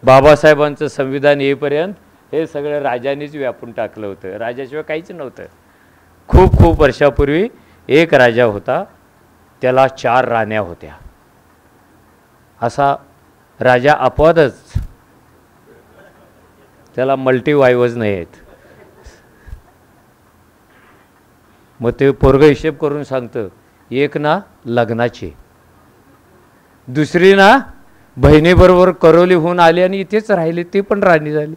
बाबासाहेबांचं संविधान येईपर्यंत हे सगळं राजांनीच व्यापून टाकलं होतं, राजाशिवाय काहीच नव्हतं. खूप खूप वर्षापूर्वी एक राजा होता, त्याला 4 राण्या होत्या. असा राजा अपवादच, त्याला मल्टीवाईवज नाही आहेत. मग ते पोरगं हिशेब करून सांगतं, एक ना लग्नाची, दुसरी ना बहिणीबरोबर करवलीहून आली आणि इथेच राहिली, ती पण राणी झाली.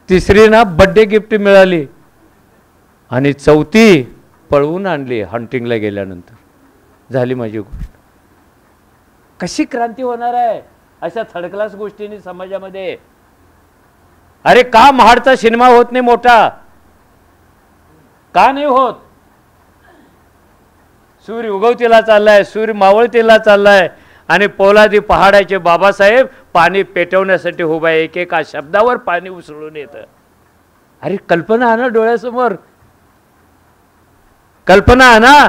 तिसरी ना बड्डे गिफ्ट मिळाली आणि चौथी पळवून आणली हंटिंगला गेल्यानंतर. झाली माझी गोष्ट. कशी क्रांती होणार आहे अशा थर्ड क्लास गोष्टींनी समाजामध्ये? अरे का महाडचा सिनेमा होत नाही मोठा? का नाही होत? सूर्य उगवतीला चाललाय, सूर्य मावळतीला चाललाय आणि पोलादी पहाडाचे बाबासाहेब पाणी पेटवण्यासाठी उभा आहे. एकेका शब्दावर पाणी उसळून येतं. अरे कल्पना ना डोळ्यासमोर, कल्पना ना.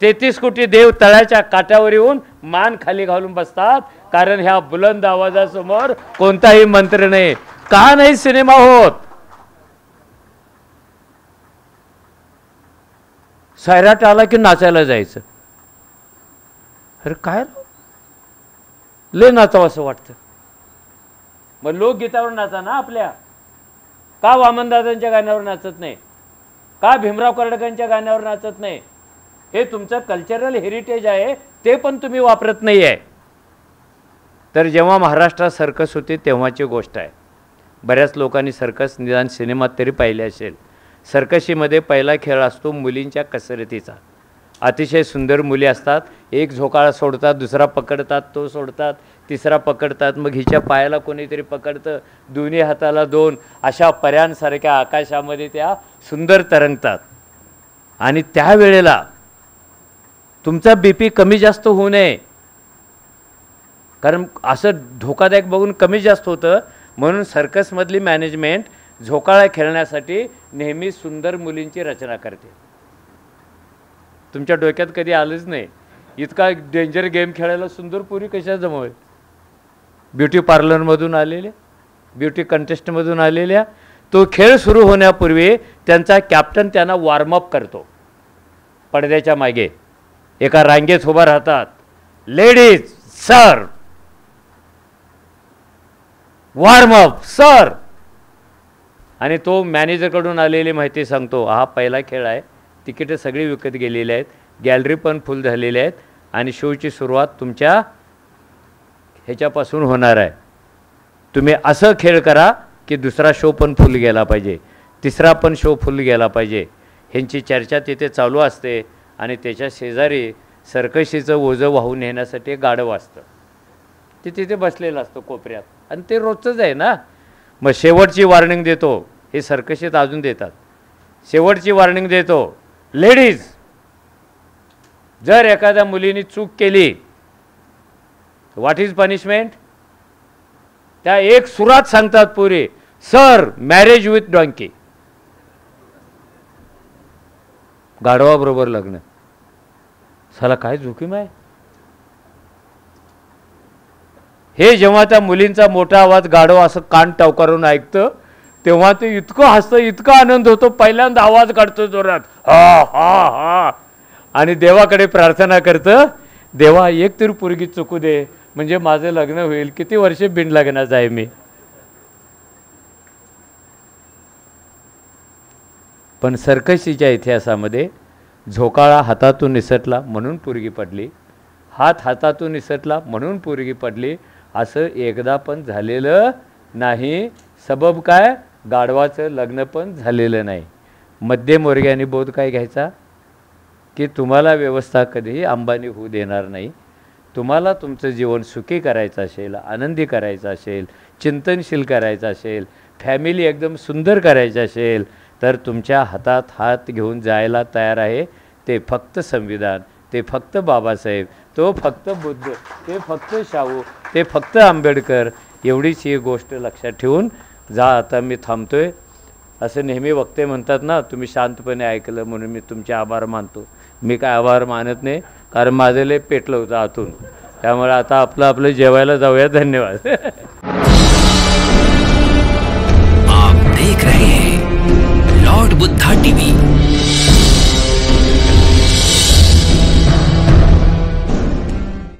33 कोटी देव तळ्याच्या काठावर येऊन मान खाली घालून बसतात, कारण ह्या बुलंद आवाजासमोर कोणताही मंत्र नाही. का नाही सिनेमा होत? सैराट आला की नाचायला जायचं. अरे काय लय नाचावं असं वाटतं. मग लोकगीतावर नाचा ना आपल्या. का वामनदादांच्या गाण्यावर नाचत नाही? का भीमराव कर्डकांच्या गाण्यावर नाचत नाही? हे तुमचं कल्चरल हेरिटेज आहे, ते पण तुम्ही वापरत नाही आहे. तर जेव्हा महाराष्ट्रात सर्कस होती तेव्हाची गोष्ट आहे. बऱ्याच लोकांनी सर्कस निदान सिनेमात तरी पाहिले असेल. सर्कशीमध्ये पहिला खेळ असतो मुलींच्या कसरतीचा. अतिशय सुंदर मुली असतात, एक झोकाळा सोडतात, दुसरा पकडतात, तो सोडतात, तिसरा पकडतात, मग हिच्या पायाला कोणीतरी पकडतं, दोन्ही हाताला 2, अशा पर्यांसारख्या आकाशामध्ये त्या सुंदर तरंगतात. आणि त्यावेळेला तुमचा BP कमी जास्त होऊ नये, कारण असं धोकादायक बघून कमी जास्त होतं. म्हणून सर्कसमधली मॅनेजमेंट झोकाळा खेळण्यासाठी नेहमी सुंदर मुलींची रचना करते. तुमच्या डोक्यात कधी आलंच नाही इतका डेंजर गेम खेळायला सुंदर पुरी कशा जमवेल? ब्युटी पार्लरमधून आलेल्या, ब्युटी कंटेस्टमधून आलेल्या. तो खेळ सुरू होण्यापूर्वी त्यांचा कॅप्टन त्यांना वॉर्मअप करतो. पडद्याच्या मागे एका रांगेत उभा राहतात. Ladies sir, warm up sir. आणि तो मॅनेजरकडून आलेली माहिती सांगतो, हा पहिला खेळ आहे, तिकीटं सगळी विकत गेलेली आहेत, गॅलरी पण फुल झालेली आहेत आणि शोची सुरुवात तुमच्या ह्याच्यापासून होणार आहे. तुम्ही असं खेळ करा की दुसरा शो पण फुल गेला पाहिजे, तिसरा पण शो फुल गेला पाहिजे. ह्यांची चर्चा तिथे चालू असते आणि त्याच्या शेजारी सर्कशीचं ओझं वाहून नेण्यासाठी गाढव असतं. ते तिथे बसलेलं असतं कोपऱ्यात आणि ते रोजचंच आहे ना. मग शेवटची वॉर्निंग देतो, हे सर्कशीत अजून देतात. शेवटची वॉर्निंग देतो, लेडीज जर एखाद्या मुलीने चूक केली, व्हॉट इज पनिशमेंट? त्या एक सुरात सांगतात पुरे, सर मॅरेज विथ डॉंकी, गाढवाबरोबर लग्न. साला काय जोखीम आहे? हे जेव्हा त्या मुलींचा मोठा आवाज गाढव असं कान टवकारून ऐकतं तेव्हा ते इतकं हसतं, इतका आनंद होतो. पहिल्यांदा आवाज काढतो जोरात, हा हा हा, आणि देवाकडे प्रार्थना करतं, देवा एक तरी पोरगी चुकू दे म्हणजे माझं लग्न होईल. किती वर्षे बिन लग्नाचं आहे मी. पण सर्कशीच्या इतिहासामध्ये झोकाळा हातातून निसटला म्हणून पोरगी पडली, हात हातातून निसटला म्हणून पोरगी पडली, असं एकदा पण झालेलं नाही. सबब काय? गाढवाचं लग्न पण झालेलं नाही. मध्यमवर्गीयांनी बोध काय घ्यायचा की तुम्हाला व्यवस्था कधीही अंबानी होऊ देणार नाही. तुम्हाला तुमचं जीवन सुखी करायचं असेल, आनंदी करायचं असेल, चिंतनशील करायचं असेल, फॅमिली एकदम सुंदर करायची असेल तर तुमच्या हातात हात घेऊन जायला तयार आहे ते फक्त संविधान, ते फक्त बाबासाहेब, तो फक्त बुद्ध, ते फक्त शाहू, ते फक्त आंबेडकर. एवढीच ही गोष्ट लक्षात ठेवून जा. आता मी थांबतोय. असं नेहमी वक्ते म्हणतात ना, तुम्ही शांतपणे ऐकलं म्हणून मी तुमचे आभार मानतो. मी काय आभार मानत नाही, कारण माझं लय पेटलं होतं आतून. त्यामुळे आता आपलं जेवायला जाऊया. धन्यवाद.